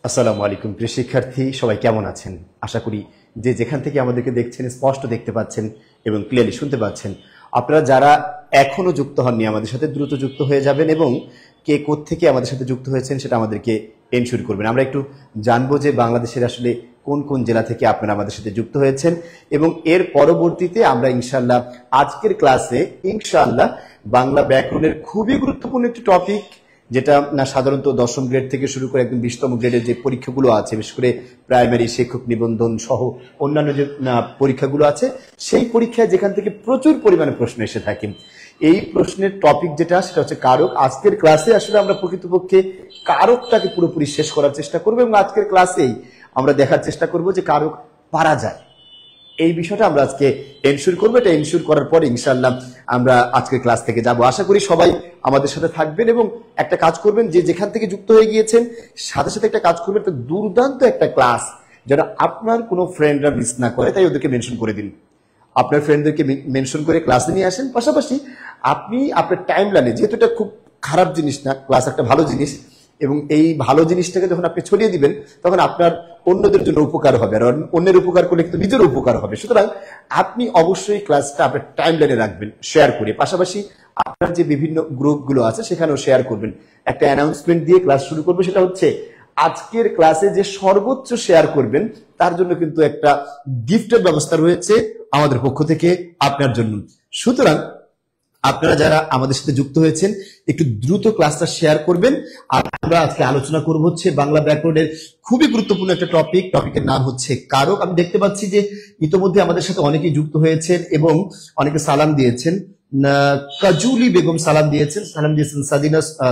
আসসালামু আলাইকুম প্রিয় শিক্ষার্থী, সবাই কেমন আছেন? আশা করি যে যেখান থেকে আমাদেরকে দেখছেন স্পষ্ট দেখতে পাচ্ছেন এবং ক্লিয়ারলি শুনতে পাচ্ছেন। আপনারা যারা এখনো যুক্ত হননি আমাদের সাথে দ্রুত যুক্ত হয়ে যাবেন এবং কে কোত্থেকে আমাদের সাথে যুক্ত হয়েছেন সেটা আমাদেরকে এনশিওর করবেন। আমরা একটু জানবো যে বাংলাদেশের আসলে কোন কোন জেলা থেকে আপনারা আমাদের সাথে যুক্ত হয়েছেন এবং এর পরবর্তীতে আমরা ইনশাআল্লাহ আজকের ক্লাসে ইনশাআল্লাহ বাংলা ব্যাকরণের খুবই গুরুত্বপূর্ণ একটি টপিক, যেটা না সাধারণত দশম গ্রেড থেকে শুরু করে একদম 20তম গ্রেডের যে পরীক্ষাগুলো আছে, বিশেষ করে প্রাইমারি শিক্ষক নিবন্ধন সহ অন্যান্য যে পরীক্ষাগুলো আছে, সেই পরীক্ষায় যেখান থেকে প্রচুর পরিমাণে প্রশ্ন এসে থাকে, এই প্রশ্নের টপিক যেটা সেটা হচ্ছে কারক। আজকের ক্লাসে আসলে আমরা প্রকৃতপক্ষে কারকটাকে পুরোপুরি শেষ করার চেষ্টা করবো এবং আজকের ক্লাসেই আমরা দেখার চেষ্টা করব যে কারক পারা যায়, এই বিষয়টা আমরা আজকে এনশিওর করবো। এটা এনশিওর করার পরে ইনশাআল্লাহ আমরা আজকের ক্লাস থেকে যাব। আশা করি সবাই আমাদের সাথে থাকবেন এবং একটা কাজ করবেন, যে যেখান থেকে যুক্ত হয়ে গিয়েছেন সাথে সাথে একটা কাজ করবেন, একটা দুর্দান্ত একটা ক্লাস যেন আপনার কোনো ফ্রেন্ডরা মিস না করে, তাই ওদেরকে মেনশন করে দিন। আপনার ফ্রেন্ডদেরকে মেনশন করে ক্লাসে নিয়ে আসেন। পাশাপাশি আপনি আপনার টাইম লাইনে, যেহেতু এটা খুব খারাপ জিনিস না, ক্লাস একটা ভালো জিনিস, এবং এই ভালো জিনিসটাকে যখন আপনি ছড়িয়ে দিবেন তখন আপনার অন্যদের জন্য উপকার হবে, আর অন্যের উপকার করলে কিন্তু নিজের উপকার হবে। সুতরাং আপনি অবশ্যই ক্লাসটা আপনার টাইম লাইনে রাখবেন শেয়ার করে, পাশাপাশি আপনার যে বিভিন্ন গ্রুপগুলো আছে সেখানেও শেয়ার করবেন। একটা অ্যানাউন্সমেন্ট দিয়ে ক্লাস শুরু করবো, সেটা হচ্ছে আজকের ক্লাসে যে সর্বোচ্চ শেয়ার করবেন তার জন্য কিন্তু একটা গিফটের ব্যবস্থা রয়েছে আমাদের পক্ষ থেকে আপনার জন্য। সুতরাং আপনারা যারা আমাদের সাথে যুক্ত হয়েছেন একটু দ্রুত ক্লাসটা শেয়ার করবেন। আর আমরা আজকে আলোচনা করব হচ্ছে বাংলা ব্যাকরণের খুবই গুরুত্বপূর্ণ একটা টপিকের নাম হচ্ছে কারক। আমি দেখতে পাচ্ছি যে ইতোমধ্যে আমাদের সাথে অনেকেই যুক্ত হয়েছেন এবং অনেকে সালাম দিয়েছেন। কাজুলি বেগম সালাম দিয়েছেন,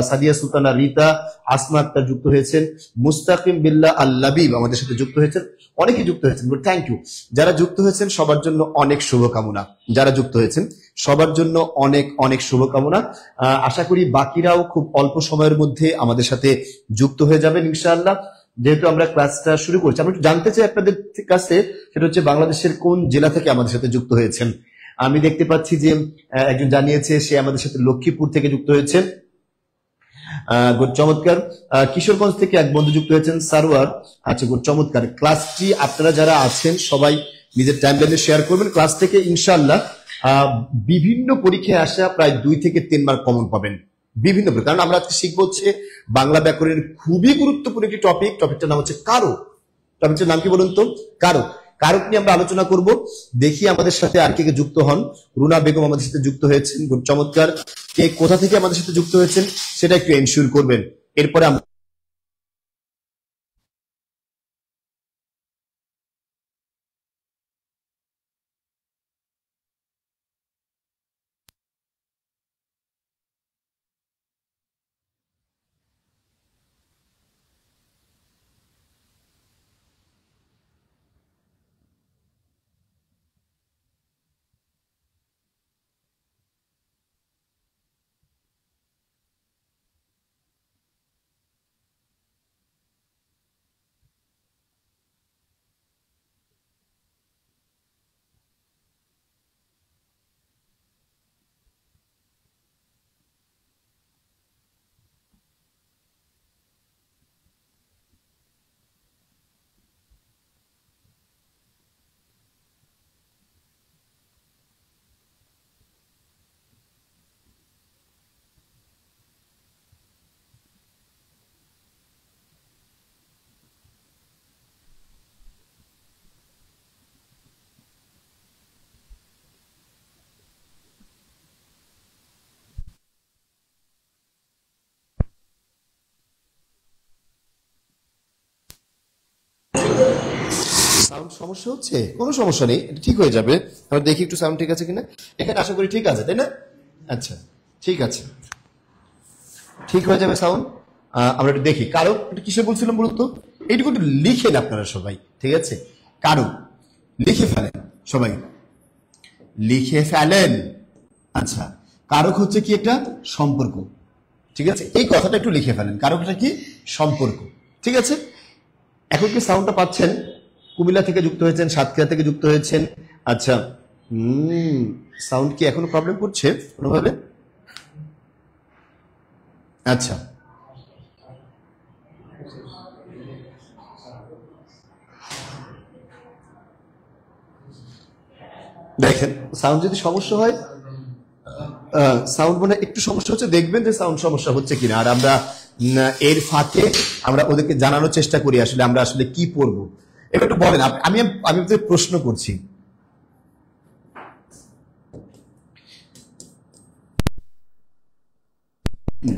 সাদিয়া সুলতানা রিতা, আসমা আক্তার যুক্ত হয়েছেন, মুস্তাকিম বিল্লাহ আল লাবিব আমাদের সাথে যুক্ত হয়েছেন, অনেকে যুক্ত হয়েছেন। Thank you. যারা যুক্ত হয়েছেন সবার জন্য অনেক শুভকামনা। যারা যুক্ত হয়েছেন সবার জন্য অনেক অনেক শুভকামনা। আশা করি বাকিরাও খুব অল্প সময়ের মধ্যে আমাদের সাথে যুক্ত হয়ে যাবেন ইনশাআল্লাহ। যেহেতু আমরা ক্লাসটা শুরু করছি, আমরা একটু জানতে চাই আপনাদের কাছে, সেটা হচ্ছে বাংলাদেশের কোন জেলা থেকে আমাদের সাথে যুক্ত হয়েছেন। আমি দেখতে পাচ্ছি যে একজন জানিয়েছে সে আমাদের সাথে লক্ষ্মীপুর থেকে যুক্ত হয়েছেন। গুড, চমৎকার। কিশোরগঞ্জ থেকে এক বন্ধু যুক্ত হয়েছেন, সারোয়ার। আচ্ছা, গুড, চমৎকার। ক্লাসটি আপনারা যারা আছেন সবাই নিজের টাইমলাইনে শেয়ার করবেন। ক্লাস থেকে ইনশাআল্লাহ বিভিন্ন পরীক্ষায় আসা প্রায় 2 থেকে 3 মার্ক কমন পাবেন বিভিন্ন, কারণ আমরা আজকে শিখবো হচ্ছে বাংলা ব্যাকরণের খুবই গুরুত্বপূর্ণ একটি টপিকটার নাম হচ্ছে কারক। টপিকটার নাম কি বলুন তো? কারক। কারক নিয়ে আমরা আলোচনা করব। দেখি আমাদের সাথে আর কে কে যুক্ত হন। রুনা বেগম আমাদের সাথে যুক্ত হয়েছেন, খুব চমৎকার। কে কোথা থেকে আমাদের সাথে যুক্ত হয়েছেন সেটা একটু এনশিওর করবেন। এরপরে আমরা সাউন্ড সমস্যা হচ্ছে, কোনো সমস্যা নেই, এটা ঠিক হয়ে যাবে। আমরা দেখি একটু সাউন্ড ঠিক আছে কিনা। এখানে আশা করি ঠিক আছে, তাই না? আচ্ছা, ঠিক আছে, ঠিক হয়ে যাবে সাউন্ড। আমরা একটু দেখি কারক এটা কিসে বলছিলাম বলুন তো। এইটুকু একটু লিখেন আপনারা সবাই, ঠিক আছে? কারক লিখে ফেলেন সবাই, লিখে ফেলেন। আচ্ছা, কারক হচ্ছে কি? একটা সম্পর্ক, ঠিক আছে? এই কথাটা একটু লিখে ফেলেন, কারকটা কি? সম্পর্ক, ঠিক আছে? এখন কি সাউন্ডটা পাচ্ছেন? কুমিল্লা থেকে যুক্ত হয়েছেন, সাতক্ষীরা থেকে যুক্ত হয়েছেন। আচ্ছা, সাউন্ড কি এখনো প্রবলেম করছে কোনোভাবে? আচ্ছা, দেখেন সাউন্ড যদি সমস্যা হয়, সাউন্ড মনে একটু সমস্যা হচ্ছে, দেখবেন যে সাউন্ড সমস্যা হচ্ছে কিনা। আর আমরা এর ফাঁকে আমরা ওদেরকে জানানোর চেষ্টা করি আসলে আমরা আসলে কি পড়বো। এবার একটু বলেন, আমি আমি প্রশ্ন করছি,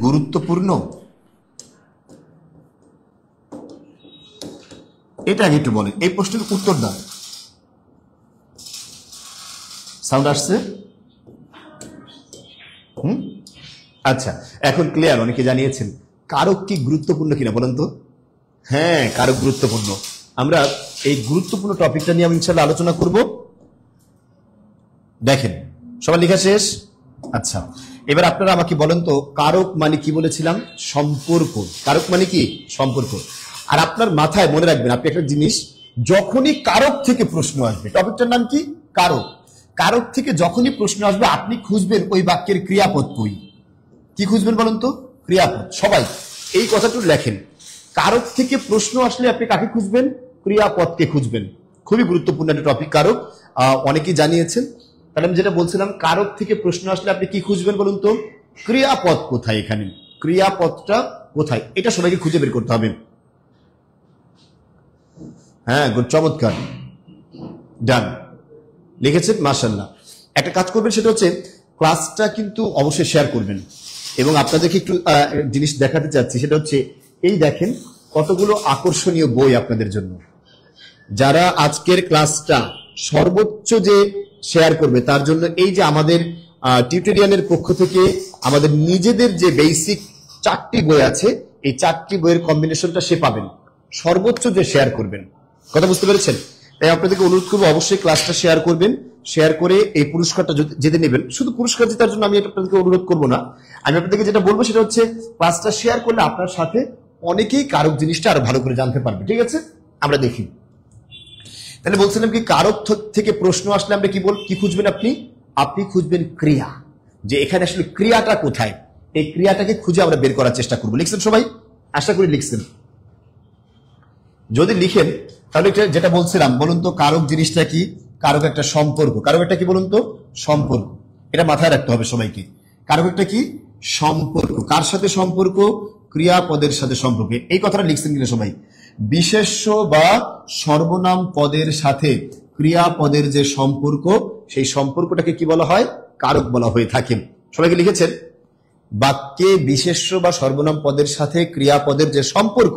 গুরুত্বপূর্ণ এটা আগে একটু বলেন, এই প্রশ্নের উত্তর দাও। সাউন্ড আসছে? আচ্ছা, এখন ক্লিয়ার? অনেকে জানিয়েছেন কারক কি গুরুত্বপূর্ণ কিনা বলেন তো। হ্যাঁ, কারক গুরুত্বপূর্ণ। আমরা এই গুরুত্বপূর্ণ টপিকটা নিয়ে আমি ইনশাআল্লাহ আলোচনা করব। দেখেন সবার লেখা শেষ? আচ্ছা, এবার আপনারা আমাকে বলেন তো কারক মানে কি বলেছিলাম? সম্পর্ক। কারক মানে কি? সম্পর্ক। আর আপনার মাথায় মনে রাখবেন আপনি একটা জিনিস, যখনই কারক থেকে প্রশ্ন আসবে, টপিকটার নাম কি? কারক। কারক থেকে যখনই প্রশ্ন আসবে আপনি খুঁজবেন ওই বাক্যের ক্রিয়াপদ কই। কি খুঁজবেন বলুন তো? ক্রিয়াপদ। সবাই এই কথাটুকু লেখেন, কারক থেকে প্রশ্ন আসলে আপনি কাকে খুঁজবেন? ক্রিয়াপদকে খুঁজবেন। খুবই গুরুত্বপূর্ণ একটা টপিক কারক, অনেকেই জানিয়েছেন। তাহলে আমি যেটা বলছিলাম, কারক থেকে প্রশ্ন আসলে আপনি কি খুঁজবেন বলুন তো? ক্রিয়াপদ কোথায়, এখানে ক্রিয়াপদটা কোথায়, এটা সবাইকে খুঁজে বের করতে হবে। হ্যাঁ, গুড, চমৎকার, ডান, লিখেছেন, মাশাআল্লাহ। একটা কাজ করবেন, সেটা হচ্ছে ক্লাসটা কিন্তু অবশ্যই শেয়ার করবেন। এবং আপনাদেরকে একটু জিনিস দেখাতে চাচ্ছি, সেটা হচ্ছে এই দেখেন কতগুলো আকর্ষণীয় বই আপনাদের জন্য। যারা আজকের ক্লাসটা সর্বোচ্চ যে শেয়ার করবে তার জন্য এই যে আমাদের টিউটোরিয়ালের পক্ষ থেকে আমাদের নিজেদের যে বেসিক 4টি বই আছে, এই 4টি বইয়ের কম্বিনেশনটা সে পাবেন সর্বোচ্চ যে শেয়ার করবেন। কথা বুঝতে পেরেছেন? তাই আপনাদেরকে অনুরোধ করবো অবশ্যই ক্লাসটা শেয়ার করবেন। শেয়ার করে এই পুরস্কারটা যেতে নেবেন। শুধু পুরস্কার জেতার জন্য আমি আপনাদেরকে অনুরোধ করবো না, আমি আপনাদেরকে যেটা বলবো সেটা হচ্ছে ক্লাসটা শেয়ার করলে আপনার সাথে অনেকেই কারক জিনিসটা আরো ভালো করে জানতে পারবে। ঠিক আছে, আমরা দেখি। তাহলে বলছিলাম কি, কারক থেকে প্রশ্ন আসলে আমরা কি খুঁজবেন? আপনি খুঁজবেন ক্রিয়া, যে এখানে আসলে ক্রিয়াটা কোথায়। এই ক্রিয়াটাকে খুঁজে আমরা বের করার চেষ্টা করবো। লিখছেন সবাই? আশা করি লিখছেন। যদি লিখেন তাহলে যেটা বলছিলাম, বলুন তো কারক জিনিসটা কি? কারক একটা সম্পর্ক। কারক একটা কি বলুন তো? সম্পর্ক। এটা মাথায় রাখতে হবে সবাইকে। কারক একটা কি? সম্পর্ক। কার সাথে সম্পর্ক? ক্রিয়াপদের সাথে সম্পর্ক। এই কথাটা লিখছেন কিনা সবাই? বিশেষ্য বা সর্বনাম পদের সাথে ক্রিয়াপদের যে সম্পর্ক, সেই সম্পর্কটাকে কি বলা হয়? কারক বলা হয়ে থাকে। সবাইকে লিখেছেন? বাক্যে বিশেষ্য বা সর্বনাম পদের সাথে ক্রিয়াপদের যে সম্পর্ক,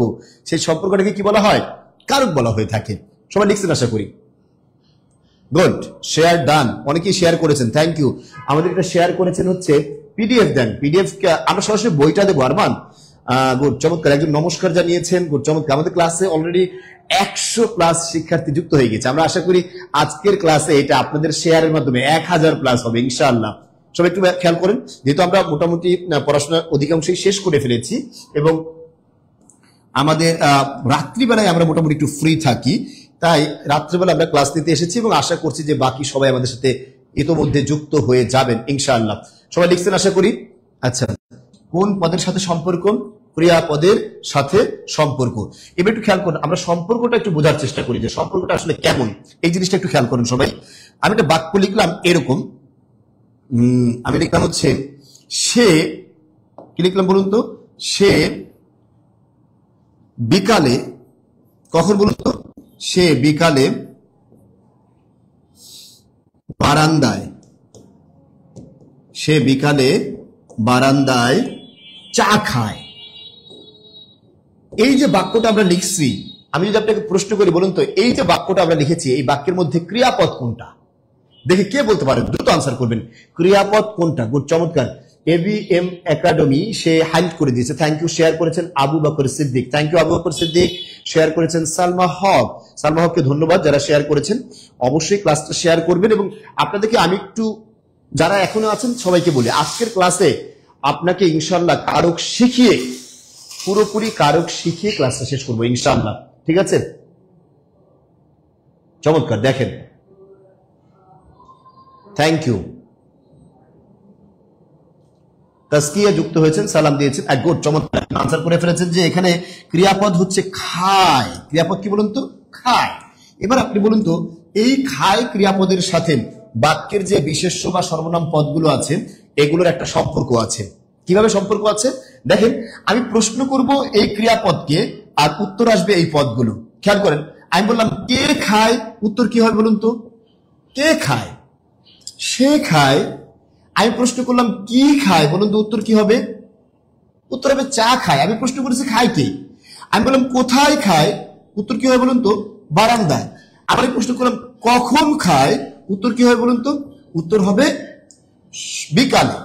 সেই সম্পর্কটাকে কি বলা হয়? কারক বলা হয়ে থাকে। সবাই লিখছেন আশা করি। Good, share done. অনেকেই শেয়ার করেছেন, থ্যাংক ইউ। আমাদের এটা শেয়ার করেছেন হচ্ছে পিডিএফ দেন। পিডিএফ আমরা সরাসরি বইটা দেবো। আরমান, গুড, চমৎকার। একজন নমস্কার জানিয়েছেন, গুড, চমৎকার। আমাদের ক্লাসে অলরেডি 100+ শিক্ষার্থী যুক্ত হয়ে গেছে। আমরা আশা করি আজকের ক্লাসে এটা আপনাদের শেয়ারের মাধ্যমে 1000+ হবে ইনশাআল্লাহ। সবাই একটু খেয়াল করেন, যেহেতু আমরা মোটামুটি পড়াশোনার অধিকাংশই শেষ করে ফেলেছি এবং আমাদের রাত্রিবেলায় আমরা মোটামুটি একটু ফ্রি থাকি, তাই রাত্রিবেলা আমরা ক্লাস নিতে এসেছি এবং আশা করছি যে বাকি সবাই আমাদের সাথে ইতোমধ্যে যুক্ত হয়ে যাবেন ইনশাআল্লাহ। সবাই লিখছেন আশা করি? আচ্ছা, কোন পদের সাথে সম্পর্ক? ক্রিয়াপদের সাথে সম্পর্ক। এবার একটু খেয়াল করুন, আমরা সম্পর্কটা একটু বোঝার চেষ্টা করি যে সম্পর্কটা আসলে কেমন, এই জিনিসটা একটু খেয়াল করুন সবাই। আমি একটা বাক্য লিখলাম এরকম, আমি লিখলাম হচ্ছে সে, কি লিখলাম বলুন তো? সে বিকালে, কখন বলুন তো? সে বিকালে বারান্দায়, সে বিকালে বারান্দায় চা খায়। এই যে বাক্যটা আমরা লিখছি, আমি যদি আপনাকে প্রশ্ন করি বলুন তো এই যে বাক্যটা আমরা লিখেছি, এই বাক্যের মধ্যে ক্রিয়াপদ কোনটা? দেখে কে বলতে পারেন? দ্রুত আনসার করবেন। ক্রিয়াপদ কোনটা? গুড, চমৎকার। ABM একাডেমি সে হাইলাইট করে দিয়েছে, থ্যাংক ইউ। শেয়ার করেছেন Abu Bakar Siddique, thank you Abu Bakar Siddique. Share করেছেন সালমা হক, সালমা হককে ধন্যবাদ যারা শেয়ার করেছেন। অবশ্যই ক্লাসটা শেয়ার করবেন এবং আপনাদেরকে আমি একটু, যারা এখনো আছেন সবাইকে বলি, আজকের ক্লাসে আপনাকে ইনশাআল্লাহ কারক শিখিয়ে, পুরোপুরি কারক শিখিয়ে ক্লাসটা শেষ করবো ইনশাআল্লাহ। ঠিক আছে, চমৎকার। দেখেন, থ্যাংক ইউ। তাজকিয়া যুক্ত হয়েছেন, সালাম দিয়েছেন, গুড, চমৎকার আনসার করে ফেলেছেন যে এখানে ক্রিয়াপদ হচ্ছে খায়। ক্রিয়াপদ কি বলুন তো? খায়। এবার আপনি বলুন তো, এই খায় ক্রিয়াপদের সাথে বাক্যের যে বিশেষ্য বা সর্বনাম পদগুলো আছে এগুলোর একটা সম্পর্ক আছে। কিভাবে সম্পর্ক আছে দেখেন, আমি প্রশ্ন করব এই ক্রিয়াপদকে আর উত্তর আসবে এই পদগুলো। খেয়াল করেন, আমি বললাম কে খায়, উত্তর কি হয় বলুন তো? কে খায়? সে খায়। আমি প্রশ্ন করলাম কি খায়, বলুন তো উত্তর কি হবে? উত্তর হবে চা খায়। আমি প্রশ্ন করেছি খায় কে, আমি বললাম কোথায় খায়, উত্তর কি হয় বলুন তো? বারান্দায়। আবার আমি প্রশ্ন করলাম কখন খায়, উত্তর কি হয় বলুন তো? উত্তর হবে বিকালে।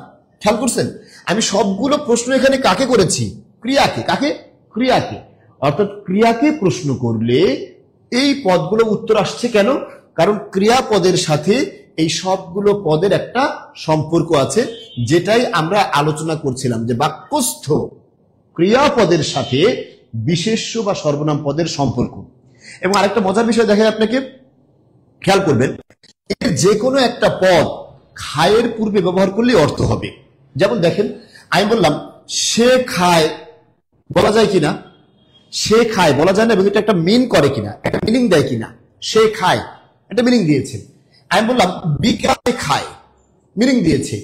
খেয়াল করছেন, আমি সবগুলো প্রশ্ন এখানে কাকে করেছি? ক্রিয়াকে। কাকে? ক্রিয়াকে। অর্থাৎ ক্রিয়াকে প্রশ্ন করলে এই পদগুলো উত্তর আসছে কেন? কারণ ক্রিয়াপদের সাথে এই সবগুলো পদের একটা সম্পর্ক আছে, যেটাই আমরা আলোচনা করছিলাম যে বাক্যস্থ ক্রিয়াপদের সাথে বিশেষ্য বা সর্বনাম পদের সম্পর্ক। এবং আরেকটা মজার বিষয় দেখেন, আপনাকে খেয়াল করবেন, যে কোনো একটা পদ খায়ের পূর্বে ব্যবহার করলে অর্থ হবে। যেমন দেখেন, আমি বললাম সে খায়, বলা যায় কিনা? সে খায় বলা যায় না, এবং এটা একটা মিন করে কিনা, একটা মিনিং দেয় কিনা? সে খায় একটা মিনিং দিয়েছে। আমি বললাম বিকালে খায়, মিনিং দিয়েছে।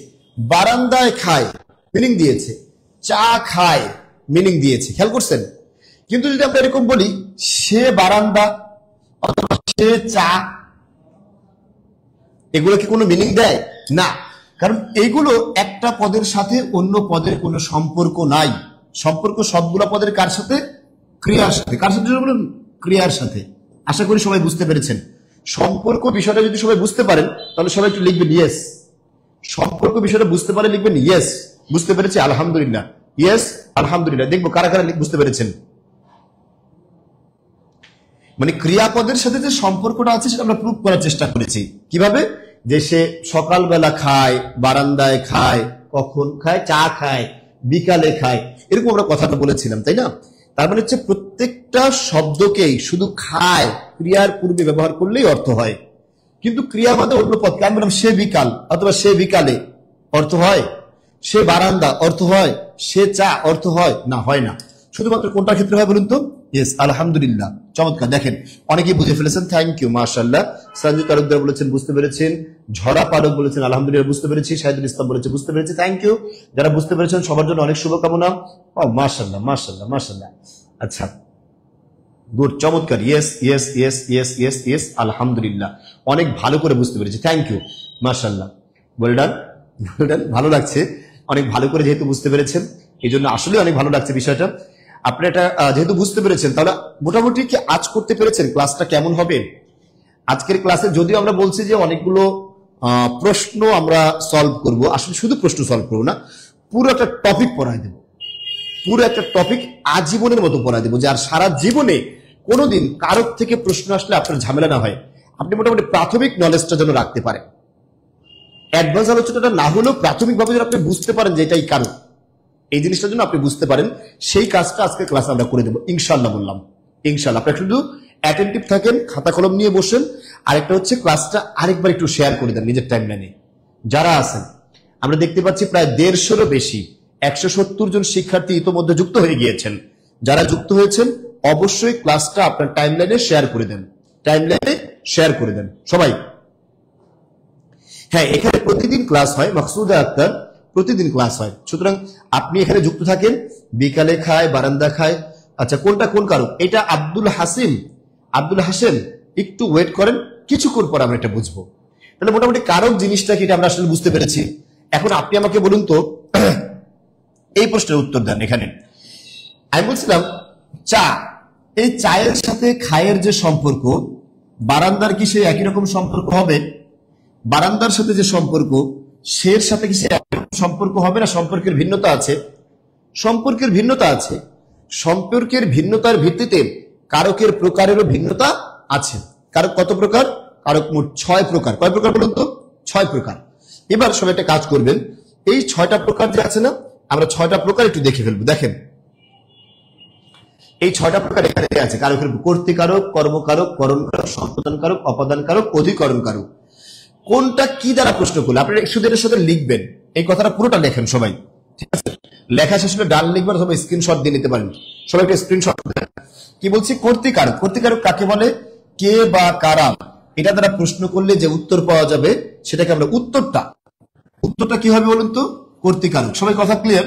বারান্দায় খায়, মিনিং দিয়েছে। চা খায়, মিনিং দিয়েছে। খেয়াল করছেন? কিন্তু যদি আমরা এরকম বলি সে বারান্দা অথবা সে চা, এগুলো কি কোনো মিনিং দেয়? না, কারণ এগুলো একটা পদের সাথে অন্য পদের কোনো সম্পর্ক নাই। সম্পর্ক সবগুলো পদের কার সাথে? ক্রিয়ার সাথে। কার সাথে বলুন? ক্রিয়ার সাথে। আশা করি সবাই বুঝতে পেরেছেন। সম্পর্ক বিষয়টা যদি সবাই বুঝতে পারেন তাহলে সবাই একটু লিখবেন ইয়েস। সম্পর্ক বিষয়টা বুঝতে পারে লিখবেন ইয়েস। বুঝতে পেরেছি, আলহামদুলিল্লাহ। ইয়েস, আলহামদুলিল্লাহ। দেখবো কারা কারা বুঝতে পেরেছেন। মানে ক্রিয়াপদের সাথে যে সম্পর্কটা আছে সেটা আমরা প্রুভ করার চেষ্টা করেছি। কিভাবে? যে সে সকালবেলা খায়, বারান্দায় খায়, কখন খায়? চা খায়, বিকালে খায়, এরকম আমরা কথাটা বলেছিলাম, তাই না? তার মানে হচ্ছে প্রত্যেকটা শব্দকেই শুধু খায় ক্রিয়ার পূর্বে ব্যবহার করলেই অর্থ হয়। কিন্তু ক্রিয়া বাদে অন্য পদ, আমি বললাম সে বিকাল অথবা সে বিকালে, অর্থ হয়? সে বারান্দা অর্থ হয়? সে চা অর্থ হয়? না, হয় না। শুধুমাত্র কোনটার ক্ষেত্রে হয় বলুন তো? ইয়েস, আলহামদুলিল্লাহ, চমৎকার। দেখেন অনেকেই বুঝে ফেলেছেন, থ্যাংক ইউ, মাশাআল্লাহ। সঞ্জিত তালুকদার বলেছেন বুঝতে পেরেছেন। ঝরা পারক বলেছেন আলহামদুলিল্লাহ বুঝতে পেরেছি। শাহিদুল ইসলাম বলেছে বুঝতে পেরেছি, থ্যাংক ইউ। যারা বুঝতে পেরেছেন সবার জন্য অনেক শুভকামনা। ও মাশাআল্লাহ, মাশাআল্লাহ, মাশাআল্লাহ। আচ্ছা, গুড, চমৎকার। Yes, yes, yes, yes, yes, yes, আলহামদুলিল্লাহ। অনেক ভালো করে বুঝতে পেরেছি, থ্যাংক ইউ, মাশাআল্লাহ। Well done, well done. ভালো লাগছে, অনেক ভালো করে যেহেতু বুঝতে পেরেছেন, এই জন্য আসলে অনেক ভালো লাগছে বিষয়টা। আপনি এটা যেহেতু বুঝতে পেরেছেন, তাহলে মোটামুটি কি আজ করতে পেরেছেন ক্লাসটা কেমন হবে? আজকের ক্লাসে যদিও আমরা বলছি যে অনেকগুলো প্রশ্ন আমরা সলভ করব, আসলে শুধু প্রশ্ন সলভ করবো না, পুরো একটা টপিক পড়ায় দেব। পুরো একটা টপিক আজীবনের মতো পড়ায় দেবো, যে আর সারা জীবনে কোনোদিন কারোর থেকে প্রশ্ন আসলে আপনার ঝামেলা না হয়। আপনি মোটামুটি প্রাথমিক নলেজটা যেন রাখতে পারেন। অ্যাডভান্স আলোচনাটা না হলেও প্রাথমিকভাবে যেন আপনি বুঝতে পারেন যে এটাই কারণ, এই জিনিসটার জন্য আপনি বুঝতে পারেন, সেই কাজটা আজকে ক্লাসে আমরা করে দেবো ইনশাআল্লাহ। বললাম ইনশাআল্লাহ। আপনি শুধু অ্যাটেন্টিভ থাকেন, খাতা কলম নিয়ে বসেন। আরেকটা হচ্ছে ক্লাসটা আরেকবার একটু শেয়ার করে দেন নিজের টাইমলাইনে। যারা আছেন, আমরা দেখতে পাচ্ছি প্রায় 150-এরও বেশি, 170 জন শিক্ষার্থী ইতোমধ্যে যুক্ত হয়ে গিয়েছেন। যারা যুক্ত হয়েছেন অবশ্যই ক্লাসটা আপনার টাইমলাইনে শেয়ার করে দেন, টাইমলাইনে শেয়ার করে দেন সবাই। হ্যাঁ, এখানে প্রতিদিন ক্লাস হয়, মাকসুদা আক্তার, প্রতিদিন ক্লাস হয়। সুতরাং আপনি এখানে যুক্ত থাকেন। বিকালে খায়, বারান্দা খায়। আচ্ছা, কোনটা কোন কারণ? এটা আব্দুল হাসিম, আব্দুল হাসেম, একটু ওয়েট করেন, কিছুক্ষণ পর আমরা এটা বুঝবো। তাহলে মোটামুটি কারক জিনিসটা কি এটা আমরা আসলে বুঝতে পেরেছি। এখন আপনি আমাকে বলুন তো, এই প্রশ্নের উত্তর দেন। এখানে আমি বলছিলাম চা, এই চায়ের সাথে খায়ের যে সম্পর্ক, বারান্দার কি সে একই রকম সম্পর্ক হবে? বারান্দার সাথে যে সম্পর্ক, সের সাথে কি সে একই রকম সম্পর্ক হবে না? সম্পর্কের ভিন্নতা আছে, সম্পর্কের ভিন্নতা আছে। সম্পর্কের ভিন্নতার ভিত্তিতে কারকের প্রকারেরও ভিন্নতা আছে। কারক কত প্রকার? কারক মোট 6 প্রকার। কয় প্রকার বলুন তো? 6 প্রকার। এবার সবাই একটা কাজ করবেন, এই 6টা প্রকার যে আছে না, আমরা 6টা প্রকার একটু দেখে ফেলবো। দেখেন এই 6টা প্রকার এখানে আছে। কারকের কর্তৃকারক, কর্মকারক, করণকারক, সম্পাদনকারক, অপাদানকারক, অধিকরণকারক। কোনটা কি দ্বারা প্রশ্ন করলে আপনি শুধু এর সাথে লিখবেন, এই কথাটা পুরোটা লেখেন সবাই, ঠিক আছে, লেখা শেষ হলে ডান লিখবেন অথবা স্ক্রিনশট দিয়ে নিতে পারেন। সবাই একটা স্ক্রিনশট দেন। কি বলছি? কর্তৃকারক। কর্তৃকারক কাকে বলে? কে বা কারা, এটা দ্বারা প্রশ্ন করলে যে উত্তর পাওয়া যাবে সেটাকে আমরা উত্তরটা কি হবে বলুন তো? কর্তৃকারক। সবাই কথা ক্লিয়ার?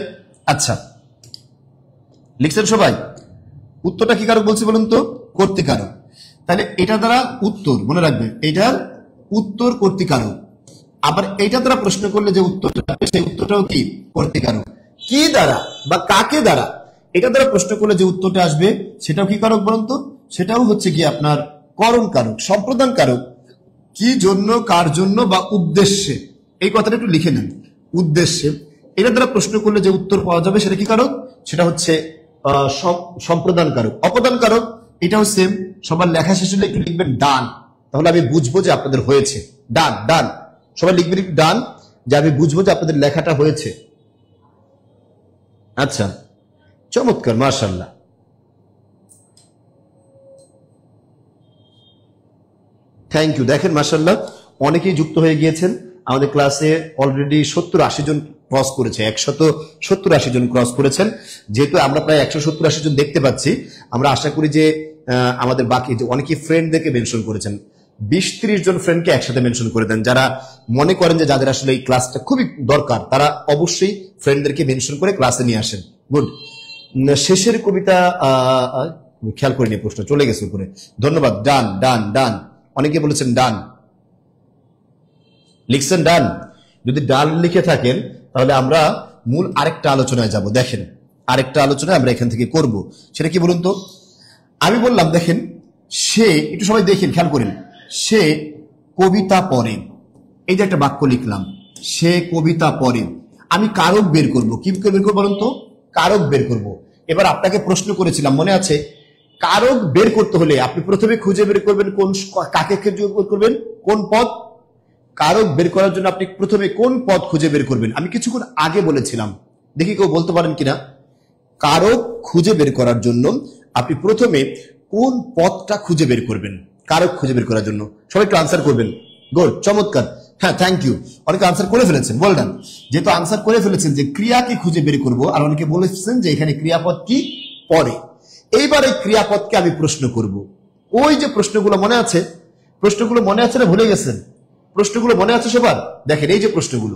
আচ্ছা, লিখছেন সবাই? উত্তরটা কি কারক বলছি বলুন তো? কর্তৃকারক। তাহলে এটা দ্বারা উত্তর, মনে রাখবেন, এটার উত্তর কর্তৃকারক। আবার এটা দ্বারা প্রশ্ন করলে যে উত্তরটা সেই উত্তরটাও কি? কর্তৃকারক। কি দ্বারা বা কাকে দ্বারা, এটা দ্বারা প্রশ্ন করলে যে উত্তরটা আসবে সেটাও কি কারক বলুন তো? সেটাও হচ্ছে কি আপনার করণ কারক, সম্প্রদান কারক। কি জন্য, কার জন্য বা উদ্দেশ্যে, এই কথাটা একটু লিখে নেন। উদ্দেশ্যে, এটা দ্বারা প্রশ্ন করলে যে উত্তর পাওয়া যাবে সেটা কি কারক? সেটা হচ্ছে সম্প্রদান কারক। অপদান কারক, এটাও সেম। সবার লেখা শেষ হলে একটু লিখবেন ডান, তাহলে আমি বুঝবো যে আপনাদের হয়েছে। ডান ডান, সবাই লিখবেন একটু ডান, যে আমি বুঝবো যে আপনাদের লেখাটা হয়েছে। আচ্ছা, চমৎকার, মাশাআল্লাহ। Thank you. দেখেন মাশাআল্লাহ, অনেকেই যুক্ত হয়ে গিয়েছেন। আমাদের ক্লাসে অলরেডি 70-80 জন ক্রস করেছে, 170-80 জন ক্রস করেছেন। যেহেতু আমরা প্রায় 170-80 জন দেখতে পাচ্ছি, আমরা আশা করি যে আমাদের বাকি যে অনেকেই ফ্রেন্ডদেরকে মেনশন করেছেন, 20-30 জন ফ্রেন্ডকে একসাথে মেনশন করে দেন। যারা মনে করেন যে যাদের আসলে এই ক্লাসটা খুবই দরকার, তারা অবশ্যই ফ্রেন্ডদেরকে মেনশন করে ক্লাসে নিয়ে আসেন। গুড। শেষের কবিতা খেয়াল করিনি, প্রশ্ন চলে গেছে উপরে। ধন্যবাদ। ডান ডান ডান, অনেকে বলেছেন ডান, লিখছেন ডান। যদি ডান লিখে থাকেন তাহলে আমরা মূল আরেকটা আলোচনায় যাব। দেখেন, আরেকটা আলোচনায় আমরা এখান থেকে করব। সেটা কি বলুন তো? আমি বললাম দেখেন, সে, একটু সবাই দেখেন, খেয়াল করেন, সে কবিতা পড়ে। এই যে একটা বাক্য লিখলাম, সে কবিতা পড়ে। আমি কারক বের করব। কি বের করবো বলুন তো? কারক বের করব। এবার আপনাকে প্রশ্ন করেছিলাম, মনে আছে? কারক বের করতে হলে আপনি প্রথমে খুঁজে বের করবেন কোন, কাকে খুঁজে বের করবেন, কোন পদ। কারক বের করার জন্য আপনি প্রথমে কোন পদ খুঁজে বের করবেন? আমি কিছুক্ষণ আগে বলেছিলাম, দেখি কেউ বলতে পারেন কিনা। কারক খুঁজে বের করার জন্য আপনি প্রথমে কোন পদটা খুঁজে বের করবেন? কারক খুঁজে বের করার জন্য সবাই একটু আনসার করবেন। গুড, চমৎকার। হ্যাঁ, থ্যাংক ইউ। অনেকে আনসার করে ফেলেছেন, ওয়েল ডান। যেহেতু আনসার করে ফেলেছেন যে ক্রিয়াকে খুঁজে বের করব, আর অনেকে বলেছেন যে এখানে ক্রিয়াপদ কি পরে। এইবার এই ক্রিয়াপদকে আমি প্রশ্ন করব। ওই যে প্রশ্নগুলো মনে আছে, প্রশ্নগুলো মনে আছে না ভুলে গেছেন? প্রশ্নগুলো মনে আছে সবার? দেখেন এই যে প্রশ্নগুলো,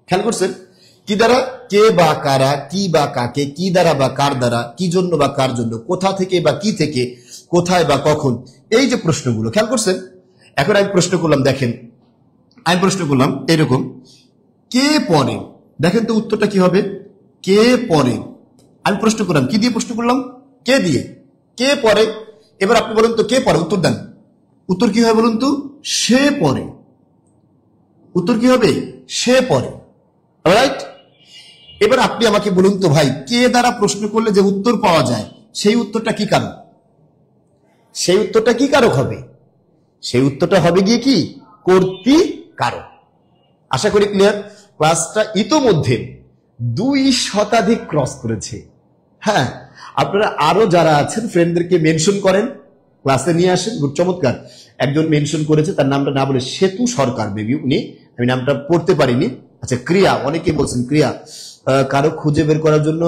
খেয়াল করছেন? কি দ্বারা, কে বা কারা, কি বা কাকে, কি দ্বারা বা কার দ্বারা, কি জন্য বা কার জন্য, কোথা থেকে বা কি থেকে, কোথায় বা কখন, এই যে প্রশ্নগুলো, খেয়াল করছেন? এখন আমি প্রশ্ন করলাম, দেখেন আমি প্রশ্ন করলাম এরকম, কে পড়ে? দেখেন তো উত্তরটা কি হবে? কে পড়ে। আমি প্রশ্ন করলাম, কি দিয়ে প্রশ্ন করলাম? কে দিয়ে। কে পড়ে। এবার আপনি বলুন তো কে পড়ে, উত্তর দেন। উত্তর কি হবে বলুন তো? সে পড়ে। উত্তর কি হবে? সে পড়ে। রাইট। এবার আপনি আমাকে বলুন তো ভাই, কে দ্বারা প্রশ্ন করলে যে উত্তর পাওয়া যায় সেই উত্তরটা কি কারক? সেই উত্তরটা কি কারক হবে? সেই উত্তরটা হবে গিয়ে কি কর্তৃকারক। আশা করি ক্লিয়ার। ক্লাসটা ইতোমধ্যে 2 শতাধিক ক্রস করেছে। হ্যাঁ, আপনারা আরো যারা আছেন ফ্রেন্ডদেরকে মেনশন করেন, ক্লাসে নিয়ে আসেন। গুড, চমৎকার। একজন মেনশন করেছে, তার নামটা না বলে সেতু সরকার, বেবি, উনি, আমি নামটা পড়তে পারিনি। আচ্ছা, ক্রিয়া, অনেকে বলছেন ক্রিয়া। কারক খুঁজে বের করার জন্য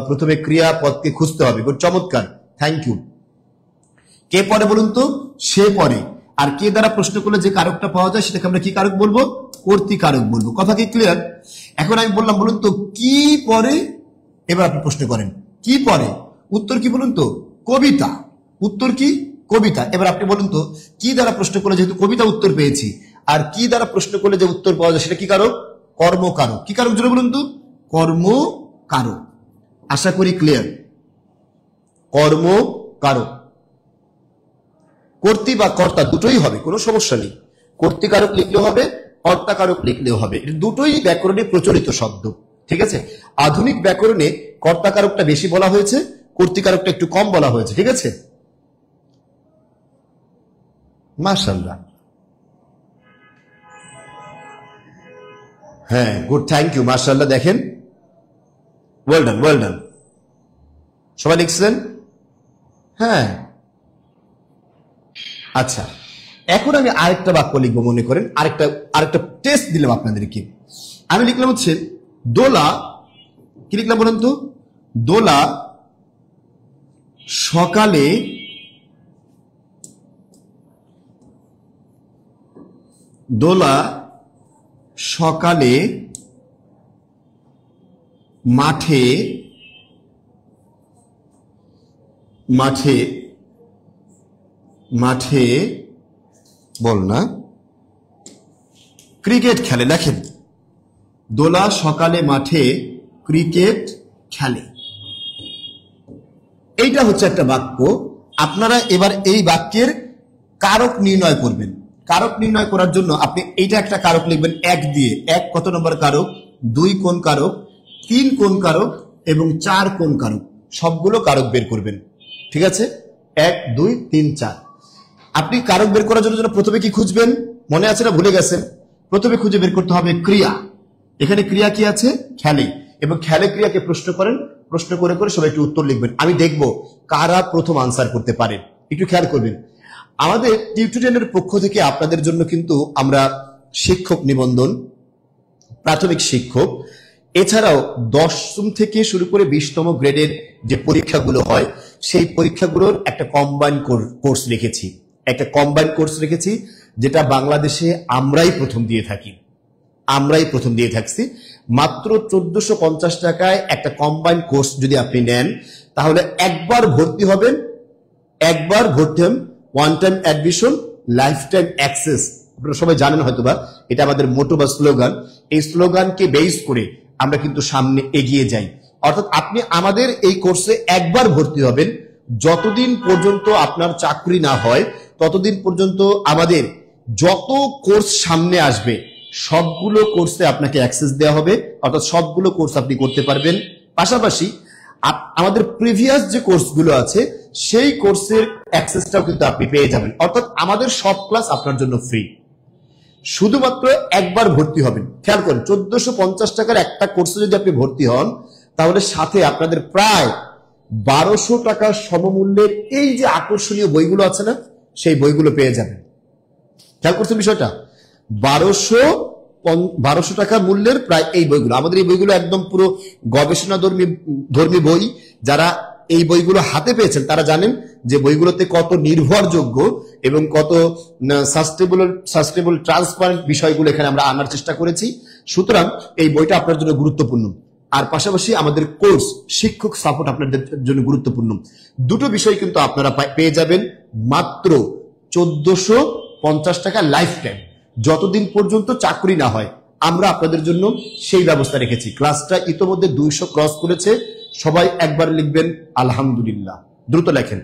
প্রথমে ক্রিয়া পদকে খুঁজতে হবে। গুড, চমৎকার, থ্যাংক ইউ। কে পড়ে বলুন তো? সে পড়ে। আর কে দ্বারা প্রশ্ন করলে যে কারকটা পাওয়া যায় সেটাকে আমরা কি কারক বলবো? কর্তৃকারক বলবো। কথা কি ক্লিয়ার? এখন আমি বললাম বলুন তো কি পড়ে। এবার আপনি প্রশ্ন করেন কি পড়ে। উত্তর কি বলুন তো? কবিতা। উত্তর কি? কবিতা। এবার আপনি বলুন তো কি দ্বারা প্রশ্ন করলে, যেহেতু কবিতা উত্তর পেয়েছি, আর কি দ্বারা প্রশ্ন করলে যে উত্তর পাওয়া যায় সেটা কি কারক? কর্মকারক। কি কারক জোরে বলুন তো? কর্মকারক। আশা করি ক্লিয়ার। কর্মকারক। কর্তৃ বা কর্তা দুটোই হবে, কোনো সমস্যা নেই। কর্তৃকারক লিখলেও হবে, কর্তাকারক লিখলেও হবে। এটা দুটোই ব্যাকরণে প্রচলিত শব্দ, ঠিক আছে? আধুনিক ব্যাকরণে কর্তাকারকটা বেশি বলা হয়েছে, কর্তৃকারকটা একটু কম বলা হয়েছে, ঠিক আছে? মাশাআল্লাহ। হ্যাঁ, গুড, থ্যাংক ইউ, মাশাআল্লাহ। দেখেন, ওয়েল ডান, ওয়েল ডান। সবাই লিখছেন? হ্যাঁ, আচ্ছা। এখন আমি আরেকটা বাক্য লিখবো, মনে করেন আরেকটা টেস্ট দিলাম আপনাদেরকে। আমি লিখলাম হচ্ছে দোলা কি লিখলাম বলুন তো? দোলা সকালে মাঠে বল না ক্রিকেট খেলে। লেখেন, দোলা সকালে মাঠে ক্রিকেট খেলে। এইটা হচ্ছে একটা বাক্য। আপনারা এবার এই বাক্যের কারক নির্ণয় করবেন। কারক নির্ণয় করার জন্য আপনি এইটা একটা কারক লিখবেন 1 দিয়ে। 1 কত নম্বর কারক, 2 কোন কারক, 3 কোন কারক এবং 4 কোন কারক, সবগুলো কারক বের করবেন। ঠিক আছে, 1 2 3 4। আপনি কারক বের করার জন্য প্রথমে কি খুঁজবেন? মনে আছে না ভুলে গেছেন? প্রথমে খুঁজে বের করতে হবে ক্রিয়া। এখানে ক্রিয়া কি আছে? খেলে। এবং খেলে ক্রিয়াকে প্রশ্ন করেন, প্রশ্ন করে করে সবাই একটু উত্তর লিখবেন। আমি দেখব কারা প্রথম আনসার করতে পারেন। একটু খেয়াল করবেন। আমাদের টিউটোরিয়ালের পক্ষ থেকে আপনাদের জন্য কিন্তু আমরা শিক্ষক নিবন্ধন, প্রাথমিক শিক্ষক, এছাড়াও 10ম থেকে শুরু করে 20তম গ্রেডের যে পরীক্ষাগুলো হয় সেই পরীক্ষাগুলোর একটা কম্বাইন্ড কোর্স রেখেছি, যেটা বাংলাদেশে আমরাই প্রথম দিয়ে থাকছি। মাত্র 1450 টাকায় একটা কম্বাইন্ড কোর্স যদি আপনি নেন, তাহলে একবার ভর্তি হবেন, one time admission, life time access. আপনারা সবাই জানেন হয়তোবা, এটা আমাদের মোটো বা স্লোগান। এই স্লোগানকে বেস করে আমরা কিন্তু সামনে এগিয়ে যাই। অর্থাৎ আপনি আমাদের এই কোর্সে একবার ভর্তি হবেন, যতদিন পর্যন্ত আপনার চাকরি না হয় ততদিন পর্যন্ত আমাদের যত কোর্স সামনে আসবে সবগুলো কোর্সে আপনাকে অ্যাক্সেস দেওয়া হবে। অর্থাৎ সবগুলো কোর্স আপনি করতে পারবেন। পাশাপাশি আমাদের প্রিভিয়াস যে কোর্সগুলো আছে সেই কোর্সের অ্যাক্সেসটাও কিন্তু আপনি পেয়ে যাবেন। অর্থাৎ আমাদের সব ক্লাস আপনার জন্য ফ্রি। শুধুমাত্র একবার ভর্তি হবেন। খেয়াল করুন, 1450 টাকার একটা কোর্সে যদি আপনি ভর্তি হন, তাহলে সাথে আপনাদের প্রায় 1200 টাকার সমমূল্যের এই যে আকর্ষণীয় বইগুলো আছে না, সেই বইগুলো পেয়ে যাবেন। খেয়াল করছেন বিষয়টা? 1200 টাকা মূল্যের প্রায় এই বইগুলো। আমাদের এই বইগুলো একদম পুরো গবেষণা ধর্মী বই। যারা এই বইগুলো হাতে পেয়েছেন তারা জানেন যে বইগুলোতে কত নির্ভরযোগ্য এবং কত সাস্টেনেবল ট্রান্সপারেন্ট বিষয়গুলো এখানে আমরা আনার চেষ্টা করেছি। সুতরাং এই বইটা আপনার জন্য গুরুত্বপূর্ণ। আর পাশাপাশি আমাদের কোর্স, শিক্ষক সাপোর্ট আপনাদের জন্য গুরুত্বপূর্ণ। দুটো বিষয় কিন্তু আপনারা পেয়ে যাবেন মাত্র 1450 টাকা লাইফ টাইম, যতদিন পর্যন্ত চাকরি না হয়। আমরা আপনাদের জন্য সেই ব্যবস্থা রেখেছি। ক্লাসটা ইতোমধ্যে 200 ক্রস করেছে। সবাই একবার লিখবেন আলহামদুলিল্লাহ, দ্রুত লেখেন।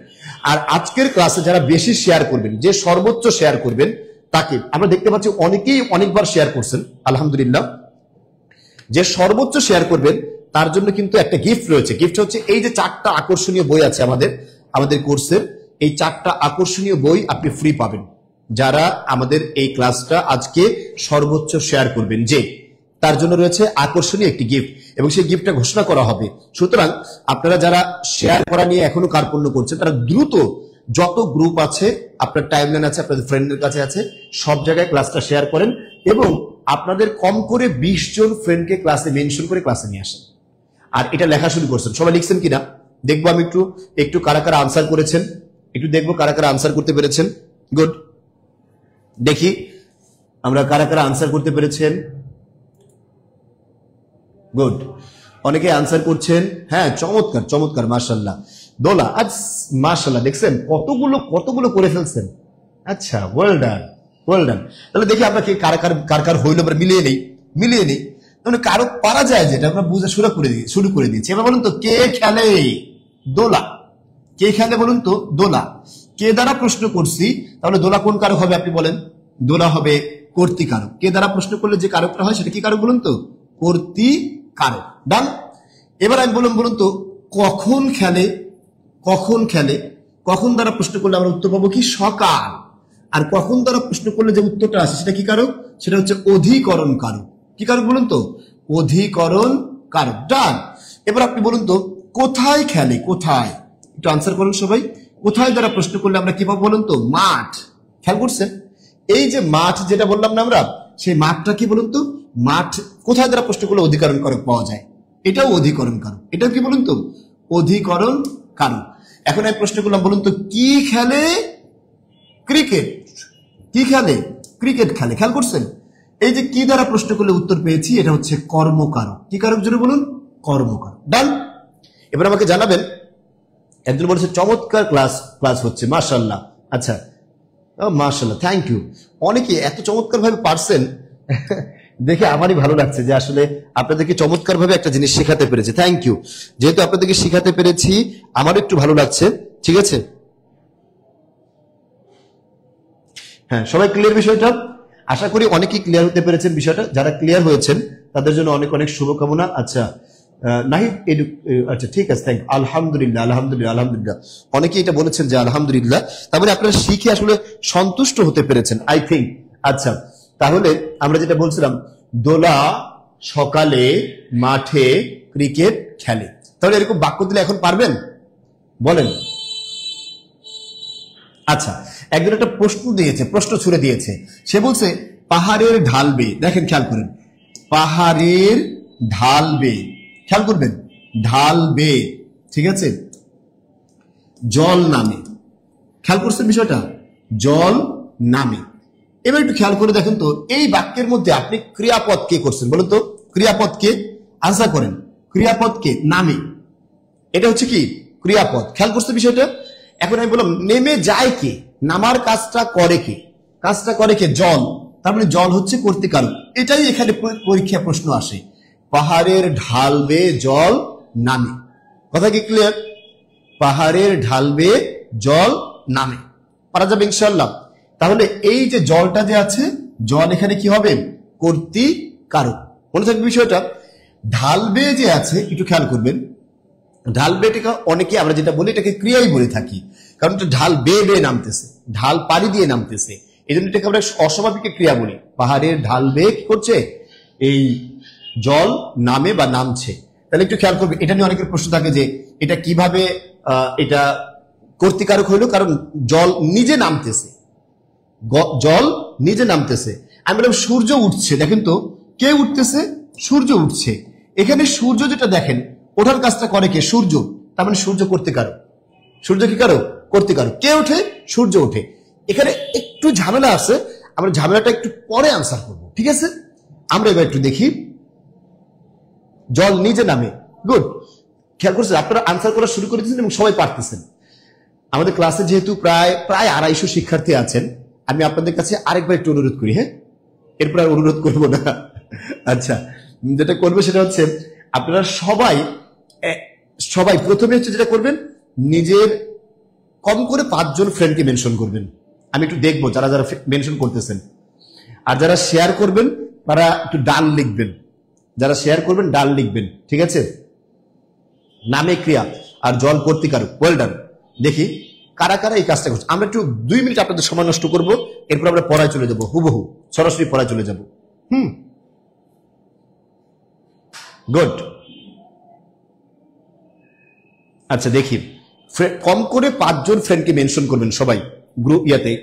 আর আজকের ক্লাসে যারা বেশি শেয়ার করবেন, যে সর্বোচ্চ শেয়ার করবেন, তাকে আমরা দেখতে পাচ্ছি অনেকেই অনেকবার শেয়ার করছেন, আলহামদুলিল্লাহ। যে সর্বোচ্চ শেয়ার করবেন তার জন্য কিন্তু একটা গিফট রয়েছে। গিফট হচ্ছে এই যে 4টা আকর্ষণীয় বই আছে আমাদের কোর্সের, এই 4টা আকর্ষণীয় বই আপনি ফ্রি পাবেন যারা আমাদের এই ক্লাসটা আজকে সর্বোচ্চ শেয়ার করবেন। যে তার জন্য রয়েছে আকর্ষণীয় একটি গিফট, এবং সেই গিফটটা ঘোষণা করা হবে। সুতরাং আপনারা যারা শেয়ার করা নিয়ে এখনো কার্পণ্য করছেন, তারা দ্রুত যত গ্রুপ আছে, আপনার টাইমলাইন আছে, আপনাদের ফ্রেন্ডের কাছে আছে, সব জায়গায় ক্লাসটা শেয়ার করেন এবং আপনাদের কম করে 20 জন ফ্রেন্ডকে ক্লাসে মেনশন করে ক্লাসে নিয়ে আসেন। আর এটা লেখা শুরু করছেন। সবাই লিখছেন কিনা দেখবো আমি একটু কারা কারা আনসার করেছেন, একটু দেখবো কারা কারা আনসার করতে পেরেছেন। গুড, দেখি আমরা কারা কারা আনসার করতে পেরেছেন। গুড, অনেকে আনসার করছেন। হ্যাঁ, চমৎকার চমৎকার, মাশাআল্লাহ। দোলা, আজ মাশাআল্লাহ, দেখছেন কতগুলো করে ফেলছেন। আচ্ছা, ওয়েল ডান। তাহলে দেখি আপনাকে কার কার হইল, আমরা মিলিয়ে নেই। মানে কারো পারা যায় যেটা আমরা বুঝা শুরু করে দিয়েছি। এবার বলুন তো, কে খেলে দোলা? কে খেলে বলুন তো? দোলা। কে দ্বারা প্রশ্ন করছি, তাহলে দোলা কোন কারক হবে আপনি বলেন? দোলা হবে কর্তৃকারক। কে দ্বারা প্রশ্ন করলে যে কারকটা হয় সেটা কি কারক বলুন তো? কর্তৃকারক। ডান। এবার আমি বলুন তো, কখন খেলে? কখন দ্বারা প্রশ্ন করলে আমরা উত্তর পাবো কি? সকাল। আর কখন দ্বারা প্রশ্ন করলে যে উত্তরটা আসে সেটা কি কারক? সেটা হচ্ছে অধিকরণ কারক। কি কারক বলুন তো? অধিকরণ কারক। ডান। এবার আপনি বলুন তো, কোথায় খেলে? কোথায়? একটু আনসার করুন সবাই। কোথায় দ্বারা প্রশ্ন করলে আমরা কি পাবো বলুন তো? মাঠ। খেয়াল করছেন? এই যে মাঠ যেটা বললাম না আমরা, সেই মাঠটা কি বলুন তো? মাঠ। কোথায় দ্বারা প্রশ্ন করলে অধিকরণ কারক পাওয়া যায়? এটাও অধিকরণ কারক। এটা কি বলুন তো? অধিকরণ কারক। এখন আমি প্রশ্ন করলাম, বলুন তো কি খেলে? ক্রিকেট। কি খেলে? ক্রিকেট খেলে। খেয়াল করছেন? এই যে কি দ্বারা প্রশ্ন করলে উত্তর পেয়েছি, এটা হচ্ছে কর্মকারক। কি কারক জন্য বলুন? কর্মকারক। ডান। এবার আমাকে জানাবেন, একজন বলেছে চমৎকার ক্লাস হচ্ছে, মাশাআল্লাহ। আচ্ছা, মাশাআল্লাহ, থ্যাংক ইউ। অনেকে এত চমৎকার ভাবে পারছেন দেখে আমারই ভালো লাগছে যে আসলে আপনাদেরকে চমৎকার ভাবে একটা জিনিস শেখাতে পেরেছি। Thank you. যেহেতু আপনাদেরকে শেখাতে পেরেছি আমারও একটু ভালো লাগছে। ঠিক আছে, হ্যাঁ, সবাই ক্লিয়ার বিষয়টা? আশা করি অনেকেই ক্লিয়ার হতে পেরেছেন বিষয়টা। যারা ক্লিয়ার হয়েছেন তাদের জন্য অনেক অনেক শুভকামনা। আচ্ছা, নাহিদ আচ্ছা, ঠিক আছে, থ্যাংক। আলহামদুলিল্লাহ, আলহামদুলিল্লাহ, আলহামদুলিল্লাহ। অনেকেই এটা বলেছেন যে আলহামদুলিল্লাহ। তারপরে আপনারা শিখে আসলে সন্তুষ্ট হতে পেরেছেন, আই থিঙ্ক। আচ্ছা, তাহলে আমরা যেটা বলছিলাম, দোলা সকালে মাঠে ক্রিকেট খেলে। তাহলে এরকম বাক্য দিলে এখন পারবেন? বলেন। আচ্ছা, একজন একটা প্রশ্ন দিয়েছে, প্রশ্ন ছুড়ে দিয়েছে। সে বলছে পাহাড়ের ঢাল বেয়ে, দেখেন খেয়াল করেন, পাহাড়ের ঢাল বেয়ে, খেয়াল করবেন, ঢাল বেয়ে, ঠিক আছে, জল নামে। খেয়াল করছেন বিষয়টা? জল নামে। এবার একটু খেয়াল করে দেখেন তো, এই বাক্যের মধ্যে আপনি ক্রিয়াপদ কে করছেন বলুন তো? ক্রিয়াপদ কে? আনসার করেন। ক্রিয়াপদ কে? নামে। এটা হচ্ছে কি? ক্রিয়াপদ। খেয়াল করছে বিষয়টা? এখন আমি বললাম নেমে যায় কে? নামার কাজটা করে কে? কাজটা করে কে? জল। তার মানে জল হচ্ছে কর্তৃকারক। এটাই এখানে পরীক্ষা প্রশ্ন আসে। পাহাড়ের ঢাল বেয়ে জল নামে। কথা কি ক্লিয়ার? পাহাড়ের ঢাল বেয়ে জল নামে। পারা যাবে ইনশাআল্লাহ। তাহলে এই যে জলটা যে আছে, জল এখানে কি হবে? কর্তৃকারক। মনে থাকবে বিষয়টা? ঢাল বেয়ে যে আছে, একটু খেয়াল করবেন, ঢাল বেয়েটাকে অনেকে আমরা যেটা বলি এটাকে ক্রিয়াই বলে থাকি, কারণ এটা ঢাল বেয়ে বেয়ে নামতেছে, ঢাল পাড়ি দিয়ে নামতেছে, এই জন্য এটাকে আমরা অস্বাভাবিক ক্রিয়া বলি। পাহাড়ের ঢাল বেয়ে কি করছে? এই জল নামে বা নামছে। তাহলে একটু খেয়াল করবে, এটা নিয়ে অনেকের প্রশ্ন থাকে যে এটা কিভাবে এটা কর্তৃকারক হইলো, কারণ জল নিজে নামতেছে, জল নিজে নামতেছে। আমি বললাম সূর্য উঠছে, দেখেন তো কে উঠতেছে? সূর্য উঠছে। এখানে সূর্য যেটা দেখেন, ওঠার কাজটা করে কে? সূর্য। তার মানে সূর্য কর্তৃকারক। সূর্য কি কারক? কর্তৃকারক। কে ওঠে? সূর্য ওঠে। এখানে একটু ঝামেলা আছে, আমরা ঝামেলাটা একটু পরে আনসার করব, ঠিক আছে? আমরা এবার একটু দেখি, জল নিজে নামে। গুড। খেয়াল করছেন? আপনারা আনসার করা শুরু করে দিয়েছেন এবং সবাই পারতেছেন। আমাদের ক্লাসে যেহেতু প্রায় 250 শিক্ষার্থী আছেন, আমি আপনাদের কাছে আরেকবার একটু অনুরোধ করি, হ্যাঁ, এরপর আর অনুরোধ করবো না। আচ্ছা, যেটা করবে সেটা হচ্ছে আপনারা সবাই প্রথমে হচ্ছে যেটা করবেন, নিজের কম করে 5 জন ফ্রেন্ডকে মেনশন করবেন। আমি একটু দেখবো যারা যারা মেনশন করতেছেন। আর যারা শেয়ার করবেন তারা একটু ডাল লিখবেন। যারা শেয়ার করবেন ডাল লিখবেন, ঠিক আছে? নামে ক্রিয়া আর জল কর্তৃকারক। Well done. দেখি কারা কারা এই কাজটা করছে। আমরা একটু 2 মিনিট আপনাদের সময় নষ্ট করব, এরপর আমরা পড়ায় চলে যাব, হুবহু সরাসরি পড়ায় চলে যাব। গুড। আচ্ছা, দেখি কম করে 5 জন ফ্রেন্ডকে মেনশন করবেন সবাই, গ্রুপ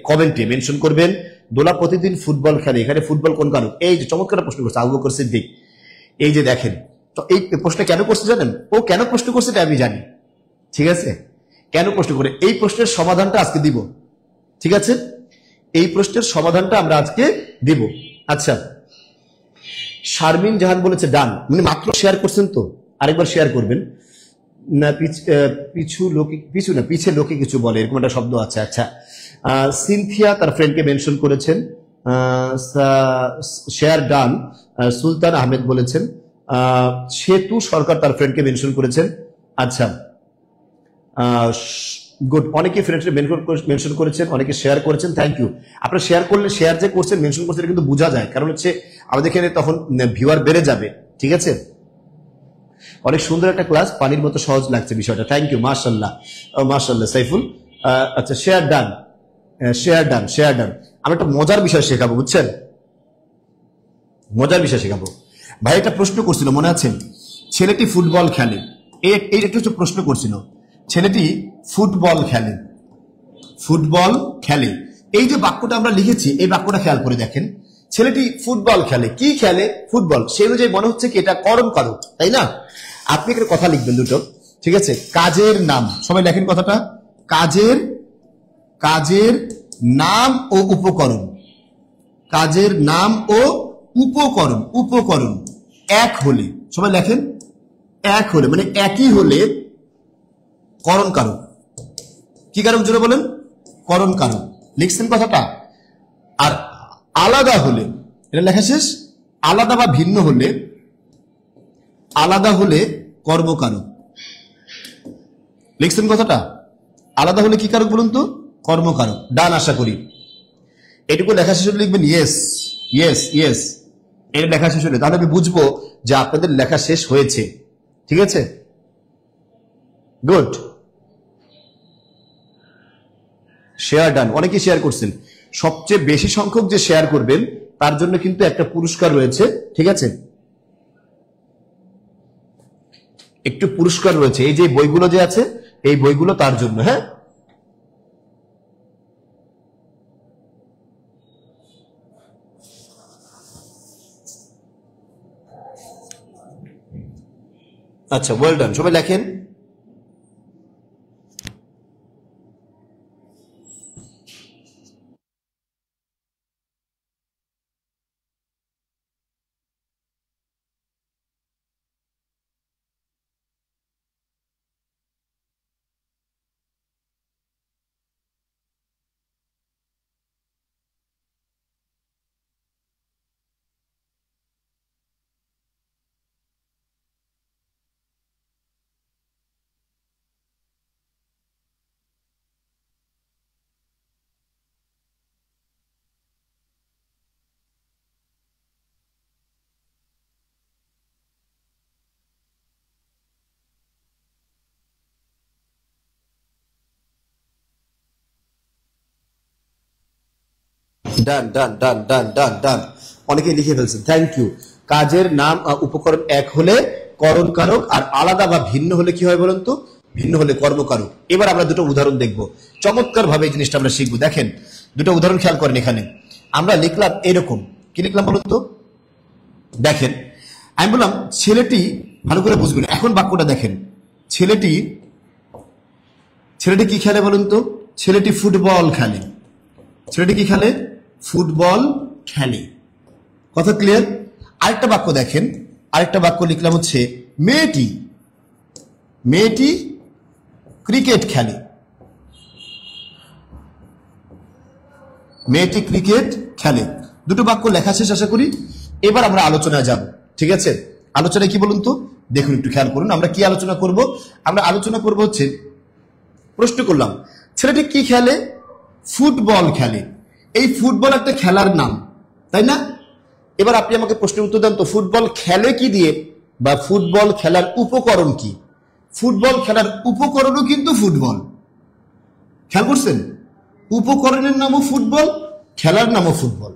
কমেন্টে মেনশন করবেন। দোলা প্রতিদিন ফুটবল খেলে, এখানে ফুটবল কোন কারণ? এই যে চমৎকার প্রশ্ন করছে আবু বকর সিদ্দিক। এই যে দেখেন তো, এই প্রশ্ন কেন করছে জানেন? ও কেন প্রশ্ন করছে এটা আমি জানি, ঠিক আছে? কেন প্রশ্ন করে, এই প্রশ্নের সমাধানটা আজকে দিব, ঠিক আছে? এই প্রশ্নের সমাধানটা আমরা আজকে দিব। আচ্ছা, শারমিন জাহান বলেছে ডান, মানে মাত্র শেয়ার করছেন তো, আরেকবার শেয়ার করবেন না। পিছে লোকে কিছু বলে, এরকম একটা শব্দ আছে। আচ্ছা, সিনথিয়া তার ফ্রেন্ডকে মেনশন করেছেন, শেয়ার ডান। সুলতান আহমেদ বলেছেন, সেতু সরকার তার ফ্রেন্ডকে মেনশন করেছেন। আচ্ছা, গুড। অনেকে ফ্রেন্ডকে মেনশন করেছেন, অনেকে শেয়ার করেছেন, থ্যাংক ইউ। আপনারা শেয়ার করলে, শেয়ার যে করছেন, মেনশন করছেন, কিন্তু বোঝা যায়, কারণ হচ্ছে আমাদের এখানে তখন ভিউয়ার বেড়ে যাবে, ঠিক আছে? অনেক সুন্দর একটা ক্লাস, পানির মতো সহজ লাগছে বিষয়টা, থ্যাংক ইউ, মাশাআল্লাহ, মাশাআল্লাহ সাইফুল। আচ্ছা, share done, share done, share done. আমি একটা মজার বিষয় শেখাবো, বুঝছেন? মজার বিষয় শেখাবো। ভাই একটা প্রশ্ন করছিল, মনে আছে? ছেলেটি ফুটবল খেলে, এই একটা হচ্ছে প্রশ্ন করছিল, ছেলেটি ফুটবল খেলে, ফুটবল খেলে। এই যে বাক্যটা আমরা লিখেছি, এই বাক্যটা খেয়াল করে দেখেন, ছেলেটি ফুটবল খেলে, কি খেলে? ফুটবল। সেই অনুযায়ী মনে হচ্ছে কি এটা করণ কারক, তাই না? আপনি একটা কথা লিখবেন দুটো, ঠিক আছে? কাজের নাম, সবাই লেখেন কথাটা, কাজের কাজের নাম ও উপকরণ, কাজের নাম ও উপকরণ, উপকরণ এক হলে, সবাই লেখেন এক হলে, মানে একই হলে করণ কারক। কি কারক জোরে বলেন? করণ কারক। লিখছেন কথাটা? আর আলাদা হলে, এটা লেখা শেষ, আলাদা বা ভিন্ন হলে, আলাদা হলে কর্মকারক। লিখছেন কথাটা? আলাদা হলে কি কারক বলুন তো? কর্মকারক। ডান, আশা করি। এটুকু লেখা শেষ হলে লিখবেন ইয়েস, ইয়েস, ইয়েস। এটা লেখা শেষ হলে তাহলে আমি বুঝবো যে আপনাদের লেখা শেষ হয়েছে। ঠিক আছে, গুড। শেয়ার ডান, অনেকে শেয়ার করছেন। সবচেয়ে বেশি সংখ্যক যে শেয়ার করবেন তার জন্য কিন্তু একটা পুরস্কার রয়েছে। ঠিক আছে, একটু পুরস্কার রয়েছে। এই যে বইগুলো যে আছে, এই বইগুলো তার জন্য। হ্যাঁ, আচ্ছা, ওয়েল ডান। সবাই লেখেন ডান, ডান, ডান, ডান, ডান, ডান। অনেকে লিখে ফেলছেন, থ্যাংক ইউ। কাজের নাম উপকরণ এক হলে করণ কারক, আর আলাদা বা ভিন্ন হলে কি হয় বলুন তো? ভিন্ন হলে কর্মকারক। এবার আমরা দুটো উদাহরণ দেখব, চমৎকার ভাবে এই জিনিসটা আমরা শিখবো। দেখেন, দুটো উদাহরণ খেয়াল করেন। এখানে আমরা লিখলাম এরকম, কি লিখলাম বলুন তো? দেখেন, আমি বললাম ছেলেটি, ভালো করে বুঝবেন, এখন বাক্যটা দেখেন। ছেলেটি ছেলেটি কি খেলে বলুন তো? ছেলেটি ফুটবল খেলে। ছেলেটি কি খেলে? ফুটবল খেলে। কথা ক্লিয়ার? আরেকটা বাক্য দেখেন, আরেকটা বাক্য লিখলাম হচ্ছে মেয়েটি মেয়েটি ক্রিকেট খেলে। মেয়েটি ক্রিকেট খেলে। দুটো বাক্য লেখা শেষ আশা করি। এবার আমরা আলোচনায় যাব। ঠিক আছে, আলোচনায় কি বলুন তো? দেখুন, একটু খেয়াল করুন। আমরা কি আলোচনা করব? আমরা আলোচনা করব হচ্ছে, প্রশ্ন করলাম ছেলেটি কি খেলে? ফুটবল খেলে। এই ফুটবল একটা খেলার নাম, তাই না? এবার আপনি আমাকে প্রশ্নের উত্তর দেন তো, ফুটবল খেলে কি দিয়ে, বা ফুটবল খেলার উপকরণ কি? ফুটবল খেলার উপকরণও কিন্তু ফুটবল। খেয়াল করছেন? উপকরণের নামও ফুটবল, খেলার নামও ফুটবল।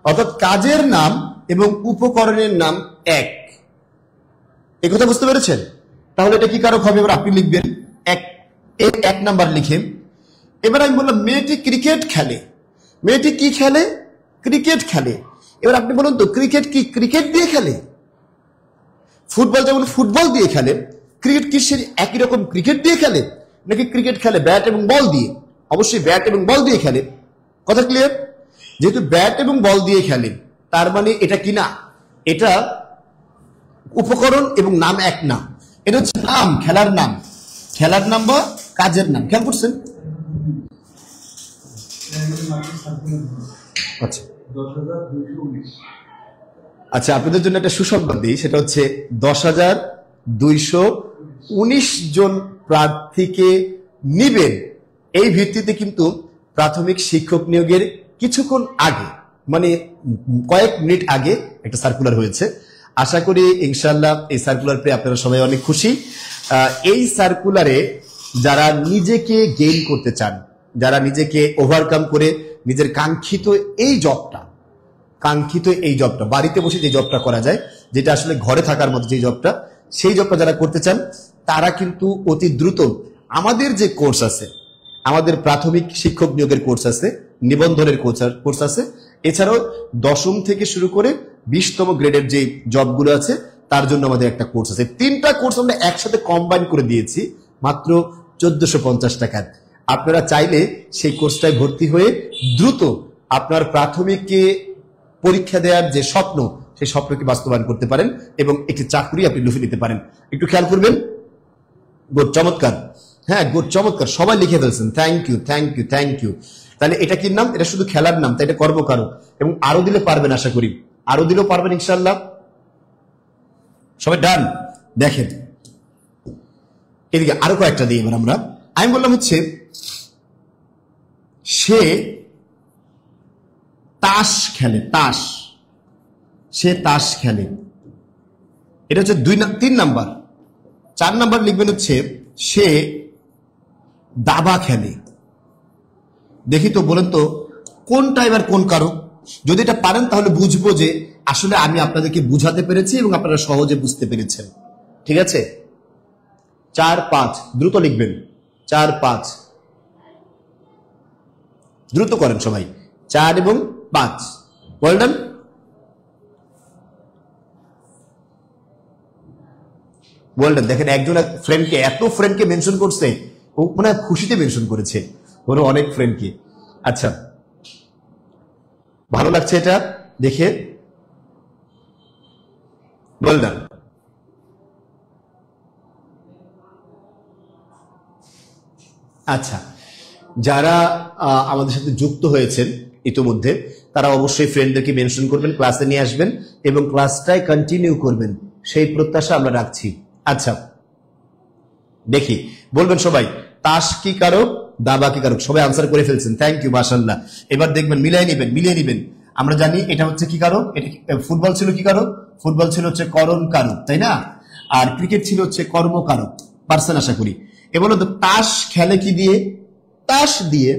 অর্থাৎ কাজের নাম এবং উপকরণের নাম এক। এই কথা বুঝতে পেরেছেন? তাহলে এটা কি কারক হবে? এবার আপনি লিখবেন এক, এক নাম্বার লিখেন। এবার আমি বললাম মেয়েটি ক্রিকেট খেলে। মেয়েটি কি খেলে? ক্রিকেট খেলে। এবার আপনি বলুন তো, ক্রিকেট কি ক্রিকেট দিয়ে খেলে? ফুটবল যেমন ফুটবল দিয়ে খেলে, ক্রিকেট কি সে একই রকম ক্রিকেট দিয়ে খেলে, নাকি ক্রিকেট খেলে ব্যাট এবং বল দিয়ে? অবশ্যই ব্যাট এবং বল দিয়ে খেলে। কথা ক্লিয়ার? যেহেতু ব্যাট এবং বল দিয়ে খেলে, তার মানে এটা কি না, এটা উপকরণ এবং নাম এক না। এটা হচ্ছে নাম, খেলার নাম, খেলার নাম বা কাজের নাম। খেয়াল করছেন? আচ্ছা, আচ্ছা, আপনাদের জন্য একটা সুসংবাদ দিই, সেটা হচ্ছে 10,219 জন প্রার্থীকে নিবেন। এই ভিত্তিতে কিন্তু প্রাথমিক শিক্ষক নিয়োগের কিছুক্ষণ আগে, মানে কয়েক মিনিট আগে একটা সার্কুলার হয়েছে। আশা করি ইনশাআল্লাহ এই সার্কুলার পেয়ে আপনারা সবাই অনেক খুশি। এই সার্কুলারে যারা নিজেকে গেইন করতে চান, যারা নিজেকে ওভারকাম করে নিজের কাঙ্ক্ষিত এই জবটা, বাড়িতে বসে যে জবটা করা যায়, যেটা আসলে ঘরে থাকার মতো যে জবটা, সেই জবটা যারা করতে চান, তারা কিন্তু অতি দ্রুত আমাদের যে কোর্স আছে, আমাদের প্রাথমিক শিক্ষক নিয়োগের কোর্স আছে, নিবন্ধনের কোর্স আছে, এছাড়াও 10ম থেকে শুরু করে 20তম গ্রেডের যে জবগুলো আছে তার জন্য আমাদের একটা কোর্স আছে। 3টা কোর্স আমরা একসাথে কম্বাইন করে দিয়েছি মাত্র 1450 টাকায়। আপনারা চাইলে সেই কোর্সটায় ভর্তি হয়ে দ্রুত আপনার প্রাথমিকে পরীক্ষা দেওয়ার যে স্বপ্ন, সেই স্বপ্নকে বাস্তবায়ন করতে পারেন এবং একটি চাকরি আপনি লুফে নিতে পারেন। একটু খেয়াল করবেন। গুড, চমৎকার। হ্যাঁ, গুড, চমৎকার, সবাই লিখে ফেলছেন। Thank you, thank you, thank you. তাহলে এটা কি নাম? এটা শুধু খেলার নাম, তাই এটা কর্মকারক। এবং আরো দিলে পারবেন, আশা করি আরো দিলেও পারবেন ইনশাল্লাহ। সবাই ডান। দেখেন এদিকে আরো কয়েকটা দিই এবার আমরা। আমি বললাম হচ্ছে সে তাস খেলে, তাস, সে তাস খেলে। এটা হচ্ছে 3 নাম্বার। 4 নাম্বার লিখবেন হচ্ছে সে দাবা খেলে। দেখি তো, বলেন তো কোনটা এবার কোন কারক। যদি এটা পারেন তাহলে বুঝবো যে আসলে আমি আপনাদেরকে বুঝাতে পেরেছি এবং আপনারা সহজে বুঝতে পেরেছেন। ঠিক আছে? 4, 5 দ্রুত লিখবেন। 4, 5 দ্রুত করেন সবাই। 4 এবং 5 বললেন। বললেন। দেখেন একজন ফ্রেন্ডকে, এত ফ্রেন্ডকে মেনশন করছে, ও মানে খুশিতে মেনশন করেছে ওর অনেক ফ্রেন্ডকে। আচ্ছা, ভালো লাগছে এটা দেখে। বললেন। আচ্ছা, যারা আমাদের সাথে যুক্ত হয়েছেন ইতিমধ্যে তারা অবশ্যই ফ্রেন্ডদেরকে মেনশন করবেন, ক্লাসে নিয়ে আসবেন এবং ক্লাসটাই কন্টিনিউ করবেন, সেই প্রত্যাশা আমরা রাখছি। আচ্ছা, দেখি বলবেন সবাই, তাস কি কারক, দাবা কি কারক? সবাই আনসার করে ফেলছেন, থ্যাংক ইউ, মাশাআল্লাহ। এবার দেখবেন, মিলিয়ে নিবেন, মিলিয়ে নিবেন। আমরা জানি এটা হচ্ছে কি কারক। এটা ফুটবল ছিল কি কারক? ফুটবল ছিল হচ্ছে করণ কারক, তাই না? আর ক্রিকেট ছিল হচ্ছে কর্মকারক। পারছেন আশা করি। এবার তো তাস খেলে কি দিয়ে? তাস দিয়ে।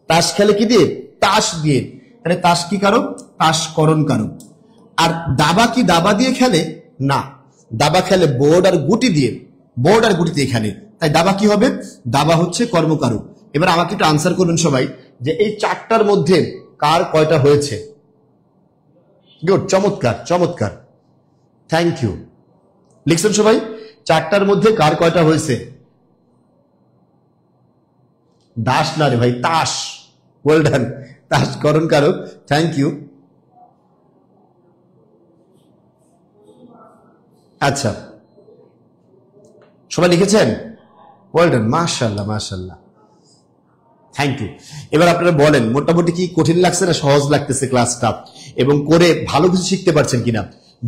তাস খেলে কি দিয়ে? তাস দিয়ে। তাহলে তাস কি কারক? তাস করণ কারক। আর দাবা কি দাবা দিয়ে খেলে? না, দাবা খেলে বোর্ড আর গুটি দিয়ে। বোর্ড আর গুটি দিয়ে খেলে, তাই দাবা কি হবে? দাবা হচ্ছে কর্মকারক। এবার আমাকে একটু আনসার করবেন সবাই যে এই 4টার মধ্যে কার কয়টা হয়েছে? গুড, চমৎকার, চমৎকার, থ্যাংক ইউ। লিখছেন সবাই? 4টার মধ্যে কার কয়টা হয়েছে? দাস না রে ভাই, তাস। Well done. তাস করণ কারক, থ্যাংক ইউ। আচ্ছা, সবাই লিখেছেন? ওয়েল ডান, মাশাআল্লাহ, মাশাআল্লাহ, থ্যাংক ইউ। এবার আপনারা বলেন, মোটামুটি কি কঠিন লাগছে না সহজ লাগতেছে ক্লাসটা? এবং করে ভালো কিছু শিখতে পারছেন কিনা?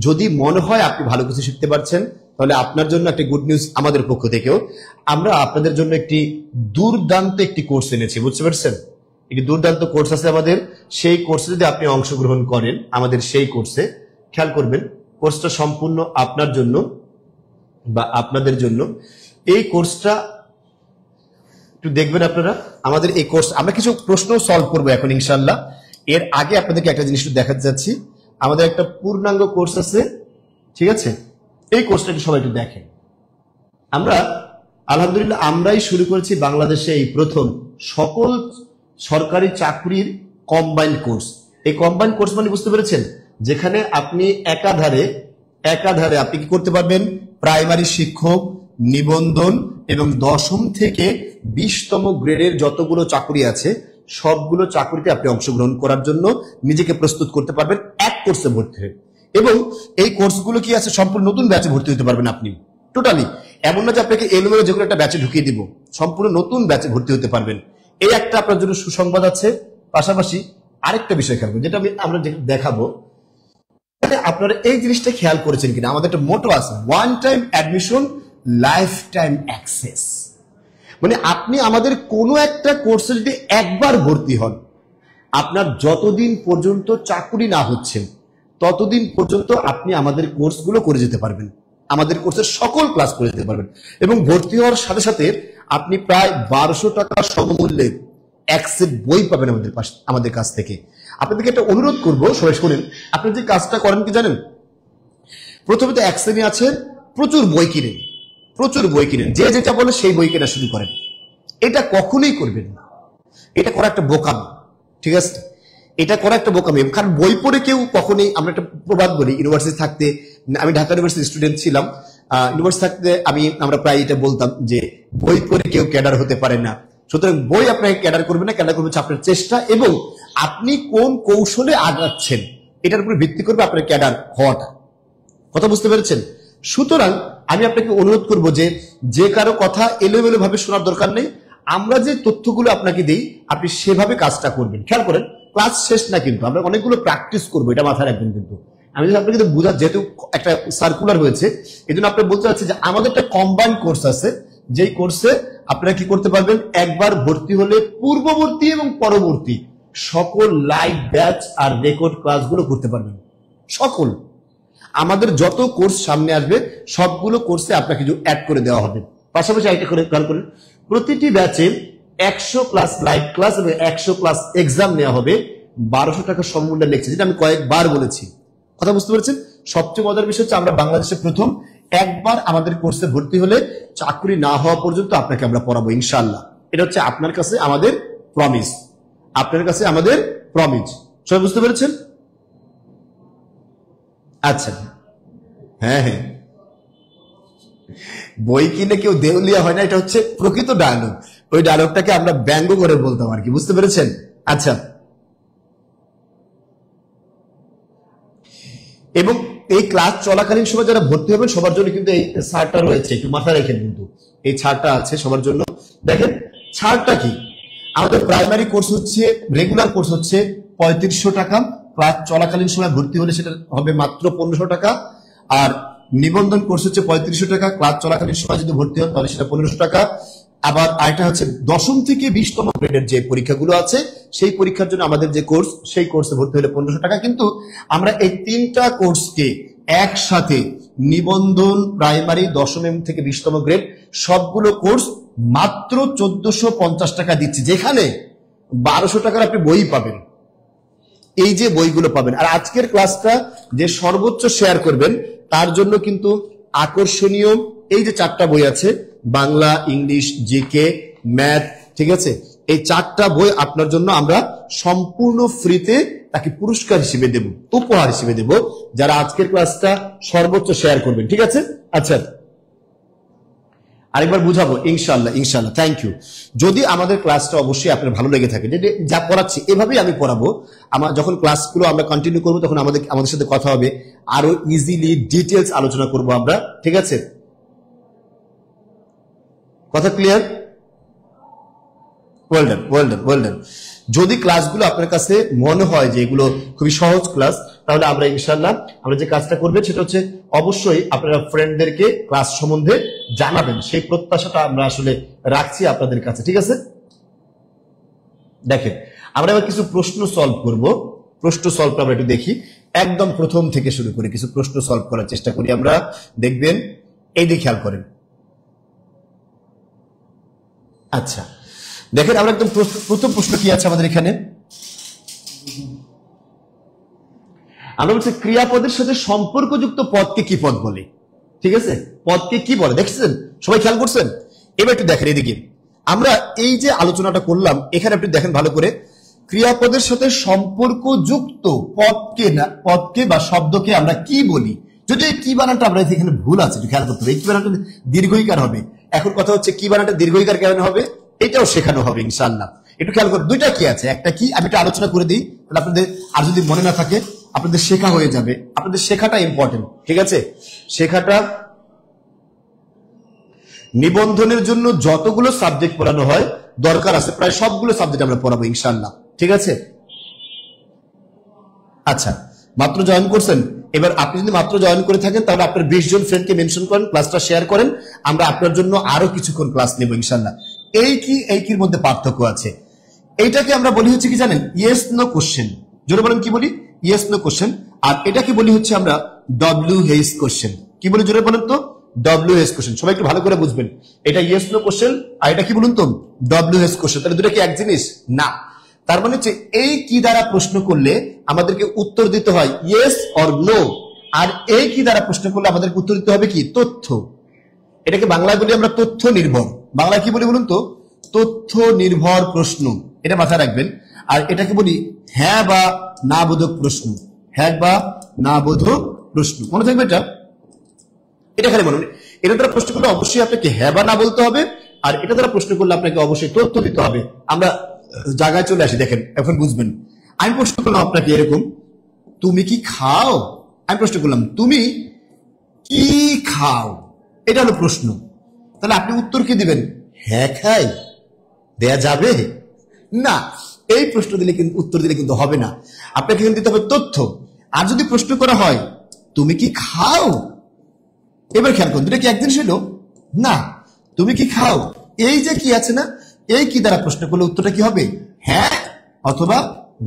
যদি মনে হয় আপনি ভালো কিছু শিখতে পারছেন, তাহলে আপনার জন্য একটা গুড নিউজ আমাদের পক্ষ থেকেও। আমরা আপনাদের জন্য একটি দুর্দান্ত একটি কোর্স এনেছি, বুঝতে পারছেন? একটি দুর্দান্ত কোর্স আছে আমাদের। সেই কোর্সে যদি আপনি অংশগ্রহণ করেন, আমাদের সেই কোর্সে, খেয়াল করবেন কোর্সটা সম্পূর্ণ আপনার জন্য বা আপনাদের জন্য। এই কোর্সটা একটু দেখবেন আপনারা। আমাদের এই কোর্স আমরা কিছু প্রশ্ন সলভ করবো এখন ইনশাল্লাহ। এর আগে আপনাদেরকে একটা জিনিস দেখাতে যাচ্ছি। আমাদের একটা পূর্ণাঙ্গ কোর্স আছে, ঠিক আছে? এই কোর্সটা একটু সবাই একটু দেখেন। আমরা আলহামদুলিল্লাহ আমরাই শুরু করেছি বাংলাদেশে এই প্রথম সকল সরকারি চাকরির কম্বাইন্ড কোর্স। এই কম্বাইন্ড কোর্স মানে বুঝতে পেরেছেন, যেখানে আপনি একাধারে আপনি কি করতে পারবেন? প্রাইমারি শিক্ষক, নিবন্ধন এবং 10ম থেকে 20তম গ্রেডের যতগুলো চাকরি আছে সবগুলো চাকরিতে আপনি অংশগ্রহণ করার জন্য নিজেকে প্রস্তুত করতে পারবেন এক কোর্সে ভর্তি হয়ে। এবং এই কোর্সগুলো কি আছে, সম্পূর্ণ নতুন ব্যাচে ভর্তি হতে পারবেন আপনি টোটালি। এমন না যে আপনাকে এলোমেলো যে কোনো একটা ব্যাচে ঢুকিয়ে দিব, সম্পূর্ণ নতুন ব্যাচে ভর্তি হতে পারবেন। এই একটা আপনার জন্য সুসংবাদ আছে। পাশাপাশি আরেকটা বিষয় খেয়াল করবেন, যেটা আমরা দেখাবো। আপনারা এই জিনিসটা খেয়াল করেছেন কিনা, আমাদের একটা মোটো আছে, one time admission, life time access. মানে আপনি আমাদের কোনো একটা কোর্সে যদি একবার ভর্তি হন, আপনার যতদিন পর্যন্ত চাকরি না হচ্ছেন ততদিন পর্যন্ত আপনি আমাদের কোর্সগুলো করে যেতে পারবেন, আমাদের কোর্সের সকল ক্লাস করে যেতে পারবেন। এবং ভর্তি হওয়ার সাথে সাথে আপনি প্রায় 1200 টাকা সমমূল্যে অ্যাক্সেস বই পাবেন আমাদের কাছ থেকে। আপনাদেরকে একটা অনুরোধ করবো, সবাই শুনেন। আপনি যে কাজটা করেন কি জানেন? প্রথমে তো অ্যাক্সেস আছে, প্রচুর বই কিনেন, প্রচুর বই কিনেন, যে যেটা বলে সেই বই কেনা শুরু করেন। এটা কখনোই করবেন না, এটা করা একটা বোকামি, ঠিক আছে? এটা করা একটা বোকামি। কারণ বই পড়ে কেউ কখনোই, আমরা একটা প্রবাদ বলি, ইউনিভার্সিটি থাকতে আমি ঢাকা ইউনিভার্সিটি স্টুডেন্ট ছিলাম। ইউনিভার্সিটি থাকতে আমরা প্রায় এটা বলতাম যে বই পড়ে কেউ ক্যাডার হতে পারে না। সুতরাং বই আপনাকে ক্যাডার করবে না, ক্যাডার করবে হচ্ছে আপনার চেষ্টা এবং আপনি কোন কৌশলে আগাচ্ছেন এটার উপর ভিত্তি করবে আপনার ক্যাডার হওয়াটা। কথা বুঝতে পেরেছেন? সুতরাং আমি আপনাকে অনুরোধ করব যে কারো কথা এলোমেলো ভাবে শোনার দরকার নেই। আমরা যে তথ্যগুলো আপনাকে দিই আপনি সেভাবে কাজটা করবেন। খেয়াল করেন, ক্লাস শেষ না, কিন্তু আমরা অনেকগুলো প্র্যাকটিস করবো, এটা মাথায় রাখবেন। কিন্তু আমি যদি আপনাকে বোঝা, যেহেতু একটা সার্কুলার হয়েছে এই জন্য আপনি বলতে চাচ্ছি যে আমাদের একটা কম্বাইন্ড কোর্স আছে, যেই কোর্সে আপনারা কি করতে পারবেন, একবার ভর্তি হলে পূর্ববর্তী এবং পরবর্তী সকল লাইভ ব্যাচ আর রেকর্ড ক্লাসগুলো করতে পারবেন। সকল আমাদের যত কোর্স সামনে আসবে সবগুলো কোর্সে আপনাকে অ্যাড করে দেওয়া হবে। পাশাপাশি এটা করে খেয়াল করেন, প্রতিটি ব্যাচে 100 ক্লাস লাইভ ক্লাস এবং 100 ক্লাস এক্সাম নেওয়া হবে 1200 টাকা সমমূল্যে লেকচার, যেটা আমি কয়েকবার বলেছি। কথা বুঝতে পেরেছেন? সবচেয়ে মজার বিষয় হচ্ছে আমরা বাংলাদেশে প্রথম, একবার আমাদের কোর্সে ভর্তি হলে চাকরি না হওয়া পর্যন্ত আপনাকে আমরা পড়াবো ইনশাআল্লাহ। এটা হচ্ছে আপনার কাছে আমাদের প্রমিস, আপনার কাছে আমাদের প্রমিস। সবাই বুঝতে পেরেছেন? আচ্ছা, হ্যাঁ হ্যাঁ, বই কিনে কেউ দেউলিয়া হয় না, এটা হচ্ছে প্রকৃত ডায়লগ। ওই ডায়লগটাকে আমরা ব্যঙ্গ করে বলতাম আর কি, বুঝতে পেরেছেন? আচ্ছা, এবং এই ক্লাস চলাকালীন সময় যারা ভর্তি হবেন সবার জন্য কিন্তু এই ছাড়টা রয়েছে, একটু মাথায় রেখেন। কিন্তু এই ছাড়টা আছে সবার জন্য। দেখেন ছাড়টা কি, আমাদের প্রাইমারি কোর্স হচ্ছে, রেগুলার কোর্স হচ্ছে 3500 টাকা, ক্লাস চলাকালীন সময় ভর্তি হলে সেটা হবে মাত্র 1500 টাকা। আর নিবন্ধন কোর্স হচ্ছে 3500 টাকা, ক্লাস চলাকালীন সময় যদি ভর্তি হন তাহলে সেটা 1500 টাকা। আবার আরেকটা হচ্ছে 10ম থেকে 20তম গ্রেডের যে পরীক্ষাগুলো আছে সেই পরীক্ষার জন্য আমাদের যে কোর্স, সেই কোর্সে ভর্তি হলে 1500 টাকা। কিন্তু আমরা এই তিনটা কোর্সকে একসাথে নিবন্ধন, প্রাইমারি, 10ম থেকে 20তম গ্রেড সবগুলো কোর্স মাত্র 1450 টাকা দিচ্ছি, যেখানে 1200 টাকার আপনি বই পাবেন। এই যে বইগুলো পাবেন, আর আজকের ক্লাসটা যে সর্বোচ্চ শেয়ার করবেন তার জন্য কিন্তু আকর্ষণীয় এই যে 4টা বই আছে, বাংলা, ইংলিশ, জিকে, ম্যাথ, ঠিক আছে, এই 4টা বই আপনার জন্য আমরা সম্পূর্ণ ফ্রিতে তাকে পুরস্কার হিসেবে দেব, উপহার হিসেবে দেব, যারা আজকের ক্লাসটা সর্বোচ্চ শেয়ার করবেন। ঠিক আছে? আচ্ছা, আরেকবার বুঝাবো ইনশাআল্লাহ, ইনশাআল্লাহ। Thank you. যদি আমাদের ক্লাসটা অবশ্যই আপনার ভালো লেগে থাকে, যে যা পড়াচ্ছি এভাবেই আমি পড়াবো, আমার যখন ক্লাসগুলো আমরা কন্টিনিউ করবো তখন আমাদের সাথে কথা হবে, আরো ইজিলি ডিটেলস আলোচনা করব আমরা। ঠিক আছে? কথা clear? Well done, well done, well done. যদি ক্লাসগুলো আপনার কাছে মনে হয় যে এগুলো খুবই সহজ ক্লাস, তাহলে আমরা ইনশাআল্লাহ আমরা যে কাজটা করবেন সেটা হচ্ছে অবশ্যই আপনারা ফ্রেন্ডদেরকে ক্লাস সম্বন্ধে জানাবেন, সেই প্রত্যাশাটা আমরা আসলে রাখছি আপনাদের কাছে। ঠিক আছে? দেখেন আমরা এবার কিছু প্রশ্ন সলভ করব। প্রশ্ন সলভ আমরা একটু দেখি, একদম প্রথম থেকে শুরু করে কিছু প্রশ্ন সলভ করার চেষ্টা করি আমরা। দেখবেন এই দিকে খেয়াল করেন। আচ্ছা দেখেন, আমরা একদম প্রথম প্রশ্ন কি আছে আমাদের এখানে, আমরা বলছি ক্রিয়াপদের সাথে সম্পর্কযুক্ত পদকে কি পদ বলে। ঠিক আছে? পদকে কি বলে দেখছেন? সবাই খেয়াল করছেন? এবার একটু দেখেন এদিকে, আমরা এই যে আলোচনাটা করলাম এখানে আপনি দেখেন ভালো করে, ক্রিয়াপদের সাথে সম্পর্কযুক্ত পদকে বা শব্দকে আমরা কি বলি। যদি এই কি বানানটা আমরা এখানে ভুল আছে, একটু খেয়াল করতে হবে। এই কি বানানটা দীর্ঘইকার হবে। এখন কথা হচ্ছে কি বানানটা দীর্ঘইকার কেন হবে, এটাও শেখানো হবে ইনশাআল্লাহ। একটু খেয়াল করুন, দুইটা কি আছে, একটা কি আমি একটু আলোচনা করে দিই, তাহলে আপনাদের আর যদি মনে না থাকে আপনাদের শেখা হয়ে যাবে। আপনাদের শেখাটা ইম্পর্টেন্ট। ঠিক আছে? শেখাটা, নিবন্ধনের জন্য যতগুলো সাবজেক্ট পড়ানো হয় দরকার আছে প্রায় সবগুলো সাবজেক্ট আমরা পড়াবো ইনশাআল্লাহ। ঠিক আছে? আচ্ছা, মাত্র জয়েন করছেন, এবার আপনি যদি মাত্র জয়েন করে থাকেন তাহলে আপনার 20 জন ফ্রেন্ডকে মেনশন করেন, ক্লাসটা শেয়ার করেন, আমরা আপনার জন্য আরো কিছুক্ষণ ক্লাস নেব ইনশাআল্লাহ। এই কির মধ্যে পার্থক্য আছে। এইটাকে আমরা বলি হচ্ছে কি জানেন, ইয়েস নো কোশ্চেন। জোরে বলেন কি বলি? Yes no question. আর এটাকে বলি হচ্ছে আমরা WH কোশ্চেন। কি বলি জোরে বলেন তো? WH question. সবাই একটু ভালো করে বুঝবেন, এটা ইয়েস নো কোশ্চেন আর এটা কি বলুন তো? WH question. তাহলে দুটো কি এক জিনিস না? তার মানে হচ্ছে এই কি দ্বারা প্রশ্ন করলে আমাদেরকে উত্তর দিতে হয় ইয়েস অর নো, আর এই কি দ্বারা প্রশ্ন করলে আমাদেরকে উত্তর দিতে হবে কি? তথ্য। এটাকে বাংলায় বলি আমরা তথ্য নির্ভর। বাংলায় কি বলি বলুন তো? তথ্য নির্ভর প্রশ্ন। এটা মাথায় রাখবেন। আর এটাকে বলি হ্যাঁ বা না বোধক প্রশ্ন। হ্যাঁ বা না বোধক প্রশ্ন। মনে থাকবে এটা? এটা খালি মনে হয়। এটা দ্বারা প্রশ্ন করলে অবশ্যই আপনাকে হ্যাঁ বা না বলতে হবে, আর এটা দ্বারা প্রশ্ন করলে আপনাকে অবশ্যই তথ্য দিতে হবে। আমরা জায়গায় চলে আসি, দেখেন এখন বুঝবেন। আমি প্রশ্ন করলাম আপনাকে এরকম, তুমি কি খাও? আমি প্রশ্ন করলাম তুমি কি খাও, এটা হলো প্রশ্ন। তাহলে আপনি উত্তর কি দিবেন? হ্যাঁ খাই। দেয়া যাবে না। এই প্রশ্ন দিলে কিন্তু, উত্তর দিলে কিন্তু হবে না। আপনাকে কিন্তু দিতে হবে তথ্য। আর যদি প্রশ্ন করা হয় তুমি কি খাও, এবার খেয়াল করুন, দুটা কি এক জিনিস হলো না? তুমি কি খাও, এই যে কি আছে না, এই কি দ্বারা প্রশ্ন করলে উত্তরটা কি হবে? হ্যাঁ অথবা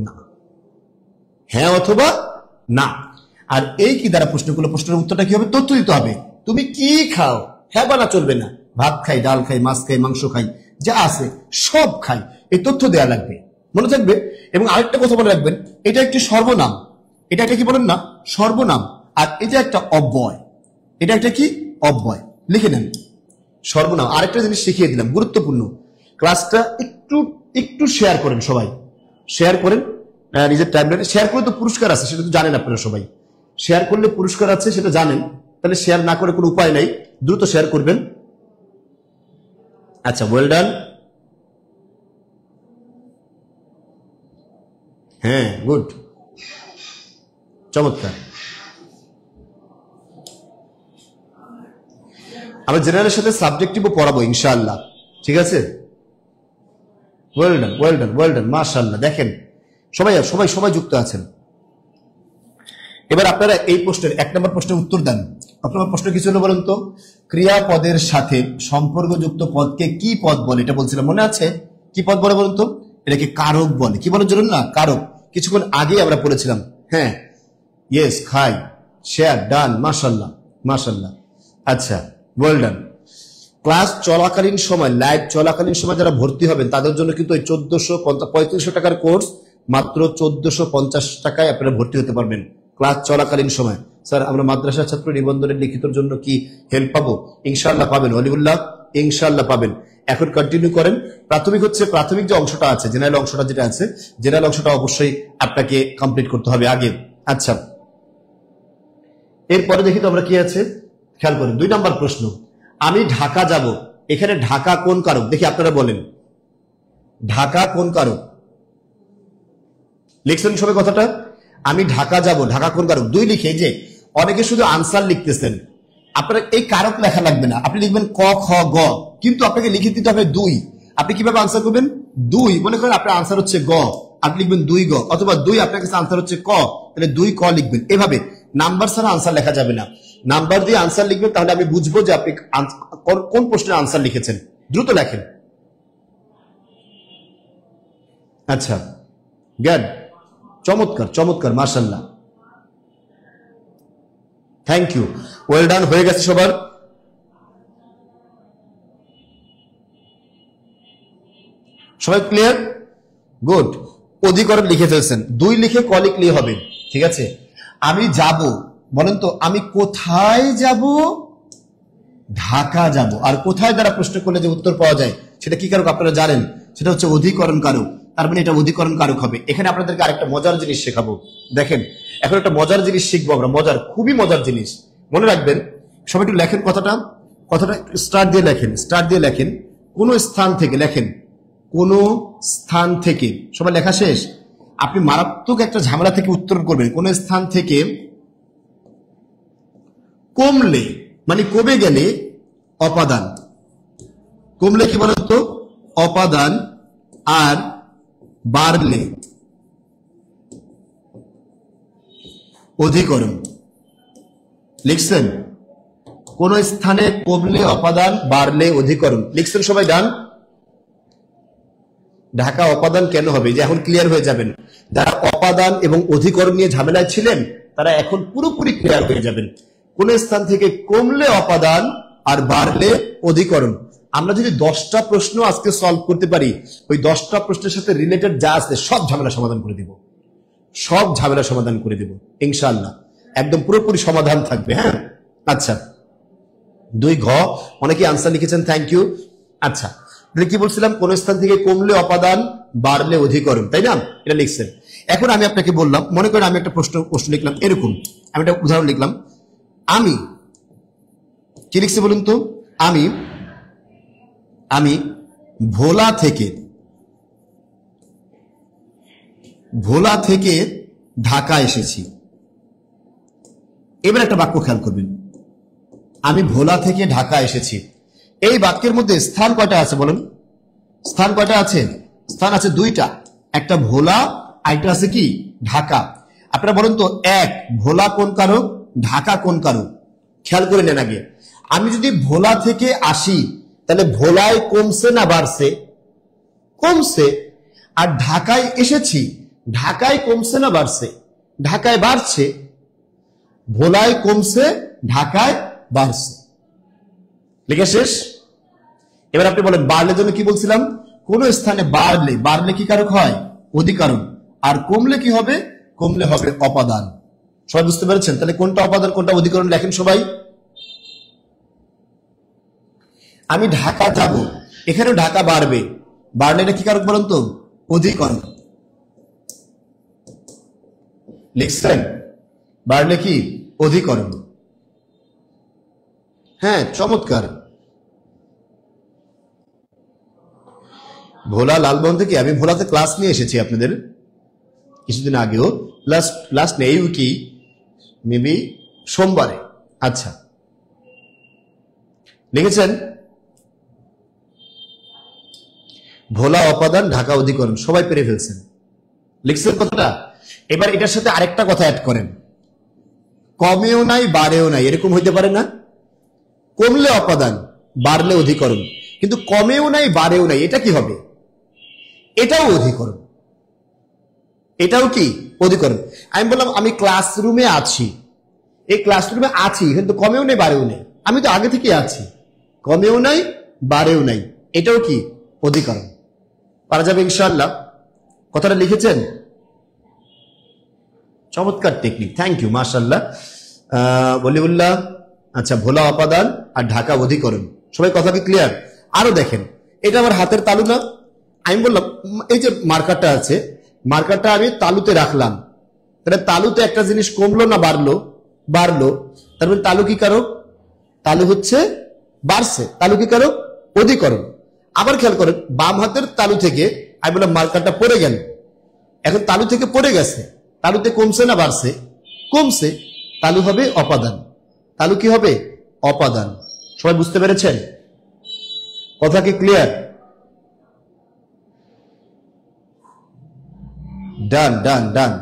না, হ্যাঁ অথবা না। আর এই কি দ্বারা প্রশ্ন করলে প্রশ্নের উত্তরটা কি হবে? তথ্য দিতে হবে। তুমি কি খাও, হ্যাঁ বা না চলবে না। ভাত খাই, ডাল খাই, মাছ খাই, মাংস খাই, যা আছে সব খাই, এই তথ্য দেয়া লাগবে, মনে থাকবে। এবং আরেকটা কথা মনে রাখবেন, এটা একটি সর্বনাম। এটা একটা কি বলেন না, সর্বনাম। আর এটা একটা অব্যয়। এটা একটা কি অব্যয়, লিখে নেন সর্বনাম। আরেকটা জিনিস শিখিয়ে দিলাম, গুরুত্বপূর্ণ। ক্লাসটা একটু একটু শেয়ার করেন, সবাই শেয়ার করেন নিজের টাইমলাইনে। শেয়ার করে তো পুরস্কার আছে, সেটা তো জানেন আপনারা সবাই। শেয়ার করলে পুরস্কার আছে সেটা জানেন, তাহলে শেয়ার না করে কোনো উপায় নাই, দ্রুত শেয়ার করবেন। আচ্ছা, ওয়েল ডান। হ্যাঁ, গুড, চমৎকার। আমরা জেনারেলের সাথে সাবজেক্টিভও পড়াবো ইনশাআল্লাহ, ঠিক আছে? Well done, well done, well done, মাশাআল্লাহ। দেখেন সবাই সবাই সবাই যুক্ত আছেন। এবার আপনারা এই প্রশ্নের 1 নম্বর প্রশ্নের উত্তর দেন। আপনার প্রশ্ন কিছু হলো বলুন তো, ক্রিয়াপদের সাথে সম্পর্কযুক্ত পদকে কি পদ বলে? এটা বলছিলাম, মনে আছে? কি পদ বলে বলুন তো? এটাকে কারক বলে। কি বলে জানেন না? কারক। কিছুক্ষণ আগে আমরা পড়েছিলাম। হ্যাঁ, ইয়েস, খাই, শেয়ার, ডান, মাশাআল্লাহ, মাশাআল্লাহ। আচ্ছা, ওয়েল ডান। ক্লাস চলাকালীন সময়, লাইভ চলাকালীন সময় যারা ভর্তি হবেন তাদের জন্য কিন্তু ওই 1435 টাকার কোর্স মাত্র 1450 টাকায় আপনারা ভর্তি হতে পারবেন ক্লাস চলাকালীন সময়। স্যার, আমরা মাদ্রাসা ছাত্র নিবন্ধনের লিখিতর জন্য কি হেল্প পাবো? ইনশাআল্লাহ পাবেন ওয়ালিউল্লাহ, ইনশাআল্লাহ পাবেন। এখন কন্টিনিউ করেন। প্রাথমিক হচ্ছে, প্রাথমিক যে অংশটা আছে, জেনারেল অংশটা যেটা আছে, জেনারেল অংশটা অবশ্যই আপনাকে কমপ্লিট করতে হবে আগে। আচ্ছা, এরপরে দেখি তো আমরা কি আছে, খেয়াল করেন। 2 নম্বর প্রশ্ন, আমি ঢাকা যাব। এখানে ঢাকা কোন কারক? দেখি আপনারা বলেন, ঢাকা কোন কারক? লিখছেন সবাই কথাটা? আমি ঢাকা যাব, ঢাকা কোন কারক? 2 লিখে, যে অনেকে শুধু আনসার লিখতেছেন, আপনারা এই কারক লেখা লাগবে না, আপনি লিখবেন ক, খ, গ, কিন্তু আপনাকে লিখে দিতে হবে 2। আপনি কিভাবে আনসার করবেন? 2 মনে করেন আপনার আনসার হচ্ছে গ, আপনি লিখবেন 2 গ, অথবা 2 আপনার কাছে আনসার হচ্ছে ক, তাহলে 2 ক লিখবেন। এভাবে নাম্বার ছাড়া আনসার লেখা যাবে না, নাম্বার দিয়ে আনসার লিখবেন, তাহলে আমি বুঝবো যে আপনি কোন প্রশ্নের আনসার লিখেছেন। দ্রুত লেখেন। আচ্ছা, গুড, চমৎকার, চমৎকার, মাশাআল্লাহ, থ্যাংক ইউ, ওয়েল ডান। হয়ে গেছে সবার? সবাই ক্লিয়ার? গুড। অধিকরণ লিখে ফেলছেন, 2 লিখে ক লিখলেই হবে, ঠিক আছে? আমি যাব, বলেন তো, আমি কোথায় যাব? ঢাকা যাব। আর কোথায় দ্বারা প্রশ্ন করলে যে উত্তর পাওয়া যায় সেটা কি কারক আপনারা জানেন? সেটা হচ্ছে অধিকরণ কারক। তার মানে এটা অধিকরণ কারক হবে। এখানে আপনাদেরকে আরেকটা মজার জিনিস শেখাবো। দেখেন, এখন একটা মজার জিনিস শিখবো আমরা, মজার, খুবই মজার জিনিস। মনে রাখবেন, সবাই একটু লেখেন কথাটা, কথাটা স্টার্ট দিয়ে লেখেন, স্টার্ট দিয়ে লেখেন। কোন স্থান থেকে লেখেন, কোন স্থান থেকে। সবাই লেখা শেষ? আপনি মারাত্মক একটা ঝামেলা থেকে উত্তরণ করবেন। কোন স্থান থেকে কমলে, মানে কমে গেলে অপাদান। কমলে কি বলেন তো? অপাদান। আর বাড়লে অধিকরণ। লিখছেন? কোন স্থানে কমলে অপাদান, বাড়লে অধিকরণ। লিখছেন সবাই? ডান। ঢাকা অপাদান কেন হবে, যে এখন ক্লিয়ার হয়ে যাবেন। যারা অপাদান এবং অধিকরণ নিয়ে ঝামেলায় ছিলেন তারা এখন পুরোপুরি ক্লিয়ার হয়ে যাবেন। কোন স্থান থেকে কমলে অপাদান আর বাড়লে অধিকরণ। আমরা যদি 10টা প্রশ্ন আজকে সলভ করতে পারি, ওই 10টা প্রশ্নের সাথে রিলেটেড যা আছে সব ঝামেলা সমাধান করে দিব, সব ঝামেলা সমাধান করে দিব ইনশাআল্লাহ, একদম পুরোপুরি সমাধান থাকবে। হ্যাঁ, আচ্ছা, 2 ঘ। অনেকে আনসার লিখেছেন, থ্যাংক ইউ। আচ্ছা, কি বলছিলাম? কোন স্থান থেকে কমলে অপাদান, বাড়লে অধিকরণ, তাই না? এটা লিখছেন। এখন আমি আপনাকে বললাম, মনে করেন আমি একটা প্রশ্ন লিখলাম এরকম, আমি একটা উদাহরণ লিখলাম, আমি কি লিখছে বলুন তো? আমি আমি ভোলা থেকে ঢাকা এসেছি। এবার একটা বাক্য খেয়াল করবেন, আমি ভোলা থেকে ঢাকা এসেছি। এই বাক্যের মধ্যে স্থান কয়টা আছে বলেন? স্থান কয়টা আছে? স্থান আছে দুইটা, একটা ভোলা, আরেকটা আছে কি ঢাকা। আপনারা বলেন তো, এক ভোলা কোন কারক, ঢাকা কোন কারক? খেয়াল করে নেন আগে। আমি যদি ভোলা থেকে আসি তাহলে ভোলায় কমছে না বাড়ছে? কমছে। আর ঢাকায় এসেছি, ঢাকায় কমছে না বাড়ছে? ঢাকায় বাড়ছে। ভোলায় কমছে, ঢাকায় বাড়ছে। লেখা শেষ। এবার আপনি বলেন বাড়লে জন্য কি বলছিলাম? কোন স্থানে বাড়লে কি কারক হয়? অধিকারণ। আর কমলে কি হবে? কমলে হবে অপাদান। সবাই বুঝতে পেরেছেন? তাহলে কোনটা অপাদান কোনটা অধিকরণ লেখেন সবাই। আমি ঢাকা যাব, এখানেও ঢাকা বাড়বে, বাড়লে এটা কি কারক বলেন তো? অধিকরণ। লিখছেন? বাড়লে কি? অধিকরণ। হ্যাঁ, চমৎকার। ভোলা লালমোহন থেকে, আমি ভোলাতে ক্লাস নিয়ে এসেছি আপনাদের কিছুদিন আগেও, লাস্ট নেই উইকি, মেবি সোমবারে। আচ্ছা, লিখেছেন ভোলা অপাদান, ঢাকা অধিকরণ, সবাই পেরে ফেলছেন। লিখছেন কথাটা? এবার এটার সাথে আরেকটা কথা অ্যাড করেন, কমেও নাই বাড়েও নাই, এরকম হইতে পারে না? কমলে অপাদান, বাড়লে অধিকরণ, কিন্তু কমেও নাই বাড়েও নাই, এটা কি হবে? এটাও অধিকরণ। এটাও কি? অধিকরণ। আমি বললাম আমি ক্লাসরুমে আছি, এই ক্লাসরুমে আছি কিন্তু কমেও নেই বাড়েও নেই, আমি তো আগে থেকে আছি, কমেও নাই বাড়েও নাই, এটাও কি? অধিকরণ। পারা যাবে ইনশাআল্লাহ? কথাটা লিখেছেন? চমৎকার টেকনিক, থ্যাংক ইউ, মাশাআল্লাহ। বলিউল্লাহ। আচ্ছা, ভোলা অপাদান আর ঢাকা অধিকরণ, সবাই কথা কি ক্লিয়ার? আরো দেখেন, এটা আমার হাতের তালু না? আমি বললাম এই যে মার্কারটা আছে, মার্কারটা আমি তালুতে রাখলাম, তাহলে তালুতে একটা জিনিস কমলো না বাড়লো? বাড়লো। তার মানে তালু কি কারক? তালু হচ্ছে বাড়ছে। তালু কি কারক? অধিকরণ। আবার খেয়াল করেন, বাম হাতের তালু থেকে আমি বললাম মার্কারটা পড়ে গেল, এখন তালু থেকে পড়ে গেছে, তালুতে কমছে না বাড়ছে? কমছে। তালু হবে অপাদান। তালু কি হবে? অপাদান। সবাই বুঝতে পেরেছেন? কথা কি ক্লিয়ার? ডান ডান ডান।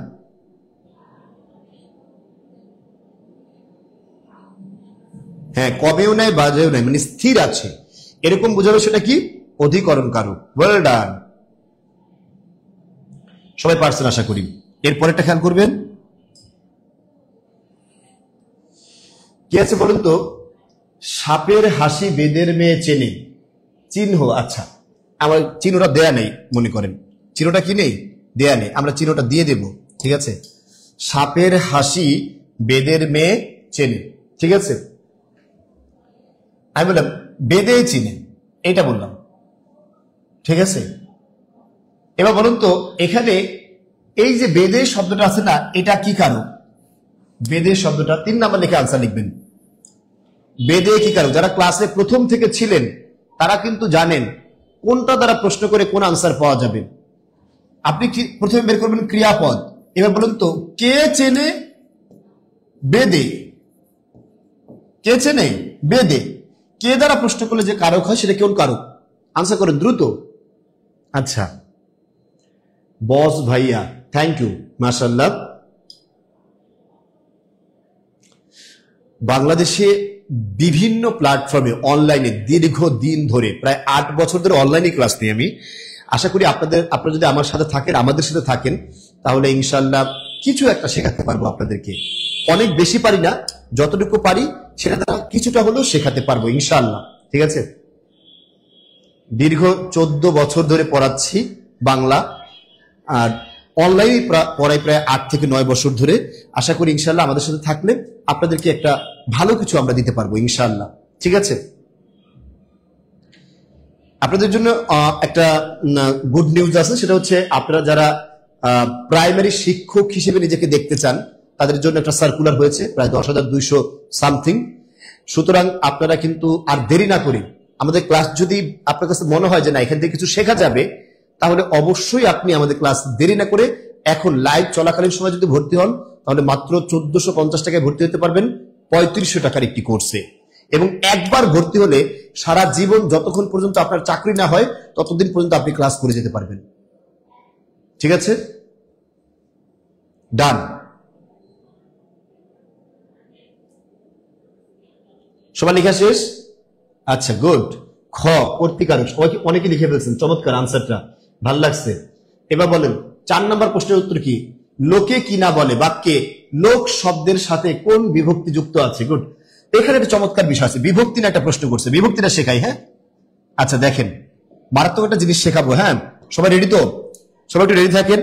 হ্যাঁ, কমেও নাই বাজেও নাই, মানে স্থির আছে, এরকম বোঝাবে, সেটা কি? অধিকরণ কারক। ওয়েল ডান, সবাই পারছেন আশা করি। এরপরেরটা খেয়াল করবেন, কি আছে বলুন তো? সাপের হাসি বেদের মেয়ে চেনে। চিহ্ন, আচ্ছা আমার চিহ্নটা দেয়া নেই, মনে করেন চিহ্নটা কি নেই? দেয়া নেই, আমরা চিহ্নটা দিয়ে দেব, ঠিক আছে? সাপের হাসি বেদের মেয়ে চেনে, ঠিক আছে? আমি বললাম বেদে চিনে, এইটা বললাম, ঠিক আছে? এবার বলুন তো, এখানে এই যে বেদে শব্দটা আছে না, এটা কি কারক? বেদে শব্দটা 3 নাম্বার লিখে আনসার লিখবেন। বেদে কি কারক? যারা ক্লাসে প্রথম থেকে ছিলেন তারা কিন্তু জানেন কোনটা দ্বারা প্রশ্ন করে কোন আনসার পাওয়া যাবে। আপনি কি প্রথমে বের করবেন ক্রিয়াপদ। এবার বলুন তো, কে চেনে বেদে? কে চেনে বেদে? কে দ্বারা প্রশ্ন করলে যে কারক হয় সেটা কোন কারক? আনসার করেন দ্রুত। আচ্ছা, বস ভাইয়া, থ্যাংক ইউ, মাশাআল্লাহ। বাংলাদেশে বিভিন্ন প্ল্যাটফর্মে অনলাইনে দীর্ঘদিন ধরে, প্রায় 8 বছর ধরে অনলাইনে ক্লাস নিই আমি। আশা করি আপনারা যদি আমার সাথে থাকেন, আমাদের সাথে থাকেন, তাহলে ইনশাআল্লাহ কিছু একটা শেখাতে পারবো আপনাদেরকে। অনেক বেশি পারি না, যতটুকু পারি সেটা দ্বারা কিছুটা হলেও শেখাতে পারবো ইনশাআল্লাহ, ঠিক আছে? দীর্ঘ 14 বছর ধরে পড়াচ্ছি বাংলা, আর অনলাইনে পড়াই প্রায় 8 থেকে 9 বছর ধরে। আশা করি ইনশাআল্লাহ আমাদের সাথে থাকলে আপনাদেরকে একটা ভালো কিছু আমরা দিতে পারবো ইনশাআল্লাহ, ঠিক আছে? আপনাদের জন্য একটা গুড নিউজ আছে, সেটা হচ্ছে আপনারা যারা প্রাইমারি শিক্ষক হিসেবে নিজেকে দেখতে চান তাদের জন্য একটা সার্কুলার হয়েছে, প্রায় 10,200 সামথিং। সুতরাং আপনারা কিন্তু আর দেরি না করে আমাদের ক্লাস যদি আপনার কাছে মনে হয় যে না এখান থেকে কিছু শেখা যাবে, তাহলে অবশ্যই আপনি আমাদের ক্লাস দেরি না করে এখন লাইভ চলাকালীন সময় যদি ভর্তি হন, তাহলে মাত্র 1450 টাকায় ভর্তি হতে পারবেন 3500 টাকার একটি কোর্সে। এবং একবার ভর্তি হলে সারা জীবন যতক্ষণ পর্যন্ত আপনার চাকরি না হয় ততদিন পর্যন্ত আপনি ক্লাস করে যেতে পারবেন। ঠিক আছে, ডান। সবার লেখা শেষ? আচ্ছা, গুড। খ, কর্তৃকারক, অনেকে লিখে ফেলছেন, চমৎকার আনসারটা, ভাল লাগছে। এবার বলেন 4 নম্বর প্রশ্নের উত্তর কি? লোকে কি না বলে বাক্যে লোক শব্দের সাথে কোন বিভক্তি যুক্ত আছে? গুড। এখানে একটা চমৎকার বিষয় আছে, বিভক্তি না একটা প্রশ্ন করছে, বিভক্তিটা শেখাই। হ্যাঁ, আচ্ছা দেখেন, মারাত্মক একটা জিনিস শেখাবো। হ্যাঁ, সবাই রেডি তো? সবাই একটু রেডি থাকেন।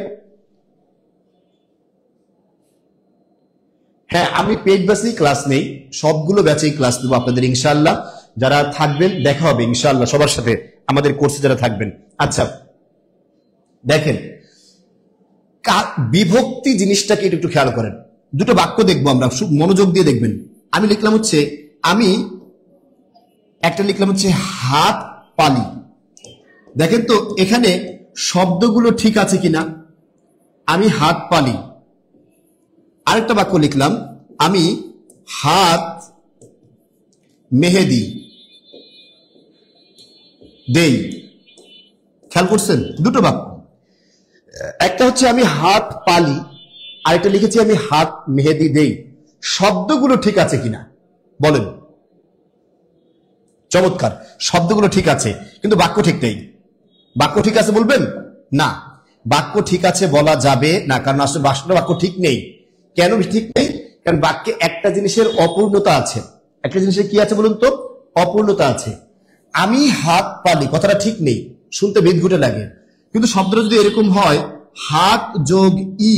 হ্যাঁ, আমি পেইড ব্যাচেই ক্লাস নেই, সবগুলো ব্যাচেই ক্লাস দেবো আপনাদের ইনশাআল্লাহ। যারা থাকবেন দেখা হবে ইনশাআল্লাহ সবার সাথে আমাদের কোর্সে যারা থাকবেন। আচ্ছা দেখেন, বিভক্তি জিনিসটাকে একটু খেয়াল করেন। দুটো বাক্য দেখবো আমরা, মনোযোগ দিয়ে দেখবেন। আমি লিখলাম হচ্ছে, আমি একটা লিখলাম হচ্ছে হাত পালি। দেখেন তো এখানে শব্দগুলো ঠিক আছে কিনা। আমি হাত পালি। আরেকটা বাক্য লিখলাম, আমি হাত মেহেদি দেই। খেয়াল করছেন? দুটো বাক্য, একটা হচ্ছে আমি হাত পালি, আরেকটা লিখেছি আমি হাত মেহেদি দেই। শব্দগুলো ঠিক আছে কিনা বলেন? চমৎকার, শব্দগুলো ঠিক আছে, কিন্তু বাক্য ঠিক নেই। বাক্য ঠিক আছে বলবেন না, বাক্য ঠিক আছে বলা যাবে না, কারণ আসলে বাক্য ঠিক নেই। কেন ঠিক নেই? কারণ বাক্যে একটা জিনিসের অপূর্ণতা আছে। একটা জিনিসের কি আছে বলুন তো? অপূর্ণতা আছে। আমি হাত পালি, কথাটা ঠিক নেই, শুনতে বিদঘুটে লাগে। কিন্তু শব্দটা যদি এরকম হয়, হাত যোগ ই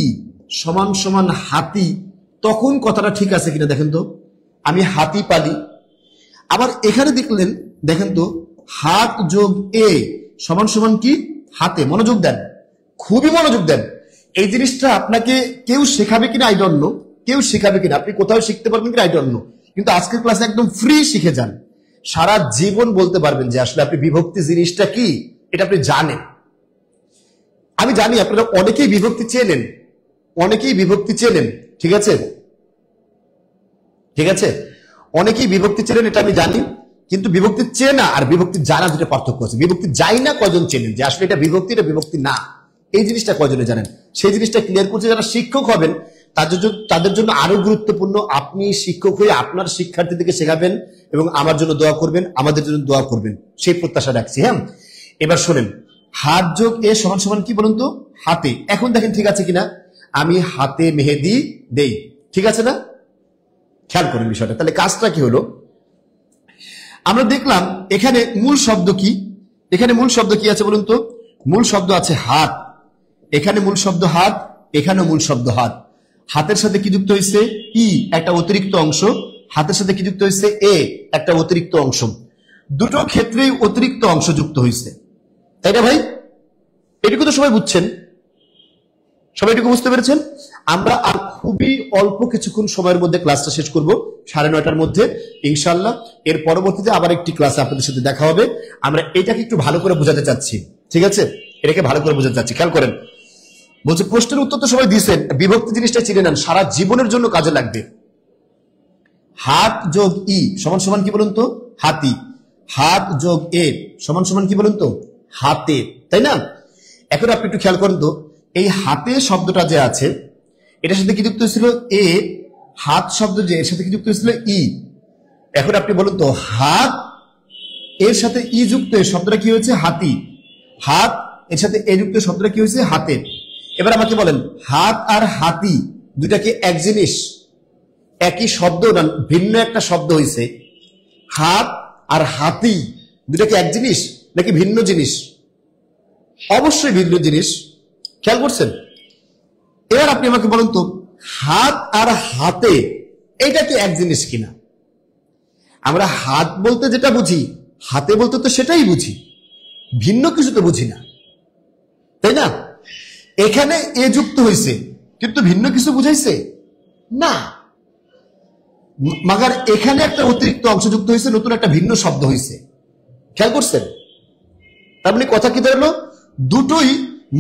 সমান সমান হাতি, তখন কথাটা ঠিক আছে কিনা দেখেন তো। আমি হাতি পালি। আবার এখানে দেখলেন, দেখেন তো, হাত যোগ এ সমান সমান কি? হাতে। মনোযোগ দেন, খুবই মনোযোগ দেন। এই জিনিসটা আপনাকে কেউ শেখাবে কিনা আই ডোন্ট নো, কেউ শেখাবে কিনা, আপনি কোথাও শিখতে পারবেন কিনা আই ডোন্ট নো, কিন্তু আজকের ক্লাসে একদম ফ্রি শিখে যান। সারা জীবন বলতে পারবেন যে আসলে আপনি বিভক্তি জিনিসটা কি এটা আপনি জানেন। আমি জানি আপনারা অনেকেই বিভক্তি চেনেন, অনেকেই বিভক্তি চেনেন। ঠিক আছে, ঠিক আছে, অনেকেই বিভক্তি চেনেন, এটা আমি জানি। কিন্তু বিভক্তি চেনা আর বিভক্তি জানা দুটো পার্থক্য আছে। বিভক্তি যাই না কয়জন চেনেন যে আসলে এটা বিভক্তি, এটা বিভক্তি না, এই জিনিসটা কয়জনে জানেন? সেই জিনিসটা ক্লিয়ার করছে যারা শিক্ষক হবেন তাদের জন্য আরো গুরুত্বপূর্ণ। আপনি শিক্ষক হয়ে আপনার শিক্ষার্থীদেরকে শেখাবেন এবং আমার জন্য দোয়া করবেন, আমাদের জন্য দোয়া করবেন, সেই প্রত্যাশা রাখছি। হ্যাঁ, এবার শোনেন, হাত যোগ এ সমান সমান কি বলুন তো? হাতে। এখন দেখেন ঠিক আছে কিনা। আমি হাতে মেহেদি দেই, ঠিক আছে না? খেয়াল করেন বিষয়টা। তাহলে কাজটা কি হলো? আমরা দেখলাম এখানে মূল শব্দ কি, এখানে মূল শব্দ কি আছে বলুন তো? মূল শব্দ আছে হাত। এখানে মূল শব্দ হাত, এখানে মূল শব্দ হাত। হাতের সাথে কি যুক্ত হয়েছে? ই, একটা অতিরিক্ত অংশ। হাতের সাথে কি যুক্ত হয়েছে? এ, একটা অতিরিক্ত অংশ। দুটো ক্ষেত্রেই অতিরিক্ত অংশ যুক্ত হয়েছে, তাই না ভাই? এটুকু তো সবাই বুঝছেন, সবাই এটুকু বুঝতে পেরেছেন? আমরা আর খুবই অল্প কিছুক্ষণ সময়ের মধ্যে ক্লাসটা শেষ করব, 9:30টার মধ্যে ইনশাআল্লাহ। এর পরবর্তীতে আবার একটি ক্লাসে আপনাদের সাথে দেখা হবে। আমরা এটাকে একটু ভালো করে বোঝাতে চাচ্ছি, ঠিক আছে? এটাকে ভালো করে বোঝাতে চাচ্ছি, খেয়াল করেন। বলছে প্রশ্নের উত্তর তো সবাই দিয়েছেন, বিভক্তি জিনিসটা চিনে নেন, সারা জীবনের জন্য কাজে লাগবে। হাত যোগ ই সমান সমান কি বলুন তো? হাতি। হাত যোগ এ সমান সমান কি বলুন তো? হাতে, তাই না? এখন আপনি একটু খেয়াল করেন তো, এই হাতে শব্দটা যে আছে এটার সাথে কি যুক্ত হয়েছিল? এ। হাত শব্দ যে এর সাথে কি যুক্ত হয়েছিল? ই। এখন আপনি বলুন তো, হাত এর সাথে ই যুক্ত শব্দটা কি হয়েছে? হাতি। হাত এর সাথে এ যুক্ত শব্দটা কি হয়েছে? হাতে। এবার আমাকে বলেন, হাত আর হাতি দুটা কি এক জিনিস? একই শব্দ না ভিন্ন একটা শব্দ হয়েছে? হাত আর হাতি দুটা কি এক জিনিস নাকি ভিন্ন জিনিস? অবশ্যই ভিন্ন জিনিস, খেয়াল করছেন? এবার আপনি আমাকে বলুন তো, হাত আর হাতে এটা কি এক জিনিস কিনা? আমরা হাত বলতে যেটা বুঝি, হাতে বলতে তো সেটাই বুঝি, ভিন্ন কিছু তো বুঝি না, তাই না? এখানে এ যুক্ত হয়েছে কিন্তু ভিন্ন কিছু বুঝাইছে না। মাগার এখানে একটা অতিরিক্ত অংশ যুক্ত হয়েছে, নতুন একটা ভিন্ন শব্দ হয়েছে, খেয়াল করছেন? তার মানে কথা কি দাঁড়ালো? দুটোই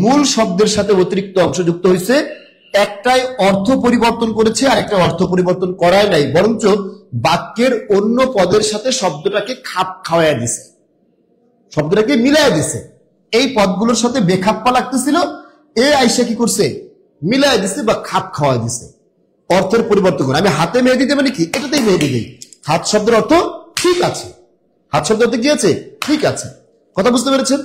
মূল শব্দের সাথে অতিরিক্ত অংশ যুক্ত হয়েছে, একটাই অর্থ পরিবর্তন করেছে আর একটা অর্থ পরিবর্তন করাই নাই, বরঞ্চ বাক্যের অন্য পদের সাথে শব্দটাকে খাপ খাওয়াইয়া দিছে, শব্দটাকে মিলাইয়া দিছে। এই পদগুলোর সাথে বেখাপ্পা লাগতেছিল, এ আইসা কি করছে? মিলাইয়া দিছে বা খাপ খাওয়াই দিছে, অর্থের পরিবর্তন করে। আমি হাতে মেহেদি দেবে নাকি? এটাতেই মেহেদি দেই। হাত শব্দের অর্থ ঠিক আছে, হাত শব্দের অর্থ কি আছে? ঠিক আছে। কথা বুঝতে পেরেছেন?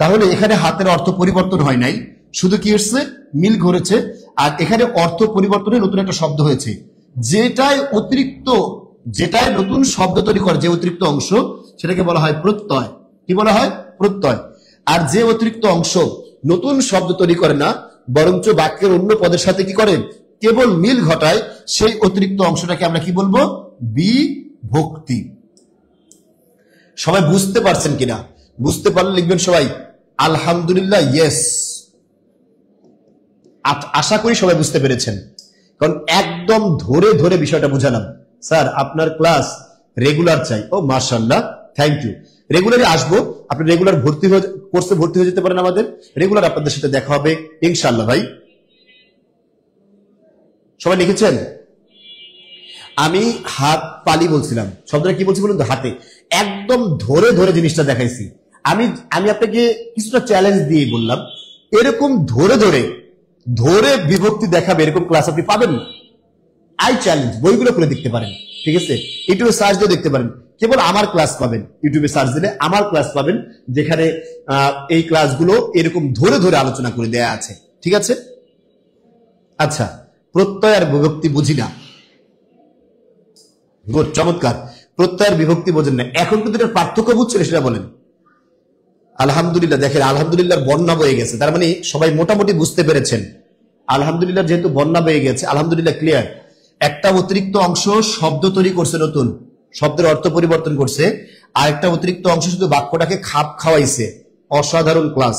তাহলে এখানে হাতের অর্থ পরিবর্তন হয় নাই, শুধু কি হচ্ছে? মিল ঘটেছে। আর এখানে অর্থ পরিবর্তনে নতুন একটা শব্দ হয়েছে, যেটাই অতিরিক্ত, যেটাই নতুন শব্দ তৈরি করে, যে অতিরিক্ত অংশ, সেটাকে বলা হয় প্রত্যয়। কি বলা হয়? প্রত্যয়। আর যে অতিরিক্ত অংশ নতুন শব্দ তৈরি করে না, বরঞ্চ বাক্যের অন্য পদের সাথে কি করে? কেবল মিল ঘটায়, সেই অতিরিক্ত অংশটাকে আমরা কি বলবো? বিভক্তি। সবাই বুঝতে পারছেন কিনা? বুঝতে পারলে লিখবেন সবাই আলহামদুলিল্লাহ, ইয়েস। আশা করি সবাই বুঝতে পেরেছেন, কারণ একদম ধরে ধরে বিষয়টা বুঝালাম। স্যার আপনার ক্লাস রেগুলার চাই। ও মাশাআল্লাহ, থ্যাংক ইউ। রেগুলারই আসবো, আপনি রেগুলার কোর্সে ভর্তি হয়ে যেতে পারেন আমাদের। রেগুলার আপনাদের সাথে দেখা হবে ইনশাআল্লাহ। ভাই সবাই লিখেছেন? আমি হাত পালি বলছিলাম, শব্দটা কি বলছি বলুন তো? হাতে। একদম ধরে ধরে জিনিসটা দেখাইছি। আমি আপনাকে কিছুটা চ্যালেঞ্জ দিয়ে বললাম, এরকম ধরে ধরে ধরে বিভক্তি দেখাবে এরকম ক্লাস আপনি পাবেন না। আই চ্যালেঞ্জ, বইগুলো খুলে দেখতে পারেন, ঠিক আছে? ইউটিউবে সার্চ দিয়ে দেখতে পারেন, কেবল আমার ক্লাস পাবেন। ইউটিউবে সার্চ দিলে আমার ক্লাস পাবেন, যেখানে এই ক্লাসগুলো এরকম ধরে ধরে আলোচনা করে দেয়া আছে, ঠিক আছে? আচ্ছা, প্রত্যয় আর বিভক্তি বুঝি না, গুড, চমৎকার। প্রত্যয় আর বিভক্তি বোঝেন না, এখন কিন্তু এটার পার্থক্য বুঝছেন সেটা বলেন। আলহামদুলিল্লাহ, দেখেন আলহামদুলিল্লাহ বন্যা বয়ে গেছে, তার মানে সবাই মোটামুটি বুঝতে পেরেছেন। আলহামদুলিল্লাহ যেহেতু বন্যা বয়ে গেছে, আলহামদুলিল্লাহ ক্লিয়ার। একটা অতিরিক্ত অংশ শব্দ তৈরি করছে, নতুন শব্দের অর্থ পরিবর্তন করছে, আর একটা অতিরিক্ত অংশ শুধু বাক্যটাকে খাপ খাওয়াইছে। অসাধারণ ক্লাস,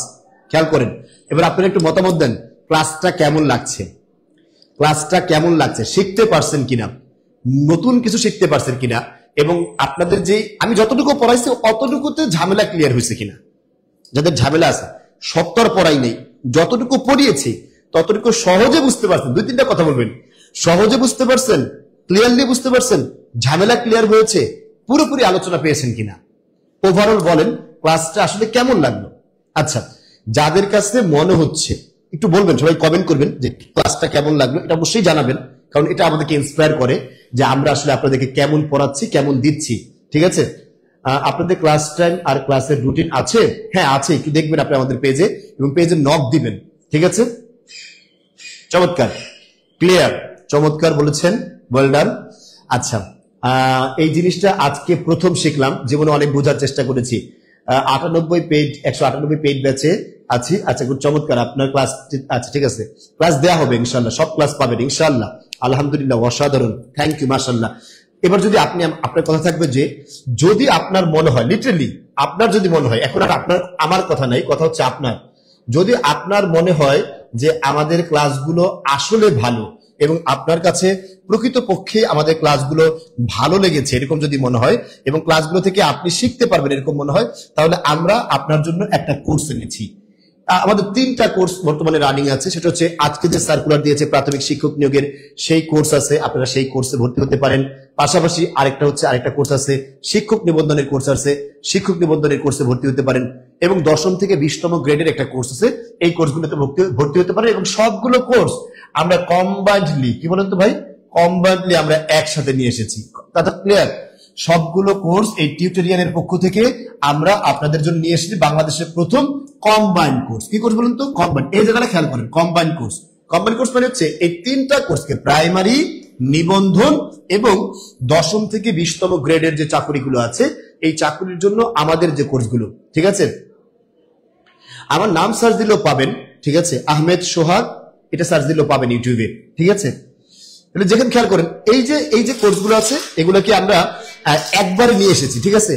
খেয়াল করেন। এবার আপনারা একটু মতামত দেন, ক্লাসটা কেমন লাগছে? ক্লাসটা কেমন লাগছে? শিখতে পারছেন কিনা? নতুন কিছু শিখতে পারছেন কিনা? এবং আপনাদের যে আমি যতটুকু পড়াইছি অতটুকুতে ঝামেলা ক্লিয়ার হয়েছে কিনা? যাদের ঝামেলা আছে, সত্তর পড়াই নেই, যতটুকু পড়িয়েছি ততটুকু সহজে বুঝতে পারছেন। দুই তিনটা কথা বলবেন, সহজে বুঝতে পারছেন, ক্লিয়ারলি বুঝতে পারছেন, ঝামেলা ক্লিয়ার হয়েছে, পুরোপুরি আলোচনা পেয়েছেন কিনা? ওভারঅল বলেন ক্লাসটা আসলে কেমন লাগলো? আচ্ছা, যাদের কাছে মনে হচ্ছে একটু বলবেন, সবাই কমেন্ট করবেন যে ক্লাসটা কেমন লাগলো, এটা অবশ্যই জানাবেন, কারণ এটা আমাদেরকে ইন্সপায়ার করে যে আমরা আসলে আপনাদেরকে কেমন পড়াচ্ছি, কেমন দিচ্ছি, ঠিক আছে? আপনাদের ক্লাস টাইম আর ক্লাসের রুটিন আছে? হ্যাঁ আছে, একটু দেখবেন আপনি আমাদের পেজে, এবং পেজে নক দিবেন, ঠিক আছে? চমৎকার, ক্লিয়ার, চমৎকার বলেছেন, ওয়েল ডান। আচ্ছা, এই জিনিসটা আজকে প্রথম শিখলাম, জীবনে অনেক বোঝার চেষ্টা করেছি। 98 পেজ, 198 পেজ ব্যাচে আছি। আচ্ছা, খুব চমৎকার, আপনার ক্লাস। আচ্ছা ঠিক আছে, ক্লাস দেওয়া হবে ইনশাল্লাহ, সব ক্লাস পাবেন ইনশাল্লাহ। আলহামদুলিল্লাহ, অসাধারণ, থ্যাংক ইউ, মাশাআল্লাহ। এবার যদি আপনি, আপনার কথা থাকবে যে যদি আপনার মনে হয়, লিটারালি আপনার যদি মনে হয়, এখন আর আপনার আমার কথা নাই, কথা হচ্ছে আপনার, যদি আপনার মনে হয় যে আমাদের ক্লাসগুলো আসলে ভালো এবং আপনার কাছে প্রকৃতপক্ষে আমাদের ক্লাসগুলো ভালো লেগেছে, এরকম যদি মনে হয়, এবং ক্লাসগুলো থেকে আপনি শিখতে পারবেন এরকম মনে হয়, তাহলে আমরা আপনার জন্য একটা কোর্স এনেছি। আমাদের 3টা কোর্স বর্তমানে রানিং আছে। সেটা হচ্ছে আজকে যে সার্কুলার দিয়েছে প্রাথমিক শিক্ষক নিয়োগের, সেই কোর্স আছে, আপনারা সেই কোর্সে ভর্তি হতে পারেন। পাশাপাশি আরেকটা কোর্স আছে, শিক্ষক নিবন্ধনের কোর্স আছে, শিক্ষক নিবন্ধনের কোর্সে ভর্তি হতে পারেন। এবং 10ম থেকে 20তম গ্রেডের একটা কোর্স আছে, এই কোর্সগুলোতে ভর্তি হতে পারেন। এবং সবগুলো কোর্স আমরা কম্বাইন্ডলি, কি বলেন তো ভাই, কম্বাইন্ডলি আমরা একসাথে নিয়ে এসেছি। কথা ক্লিয়ার? সবগুলো কোর্স এই টিউটোরিয়ালের পক্ষ থেকে আমরা আপনাদের জন্য নিয়ে এসেছি বাংলাদেশের প্রথম কম্বাইন্ড কোর্স। কি কোর্স বলুন তো? কম্বাইন্ড। এই জায়গাটা খেয়াল করেন, কম্বাইন্ড কোর্স। কম্বাইন্ড কোর্স মানে হচ্ছে এই 3টা কোর্সকে, প্রাইমারি, নিবন্ধন এবং 10ম থেকে 20তম গ্রেডের যে চাকরিগুলো আছে, এই চাকরির জন্য আমাদের যে কোর্সগুলো, ঠিক আছে? আমার নাম সার্চ দিলেও পাবেন, ঠিক আছে? আহমেদ সোহাগ, এটা সার্চ দিলেও পাবেন ইউটিউবে, ঠিক আছে? যেখানে খেয়াল করেন এই যে কোর্সগুলো আছে, এগুলোকে আমরা একবারে নিয়ে এসেছি, ঠিক আছে?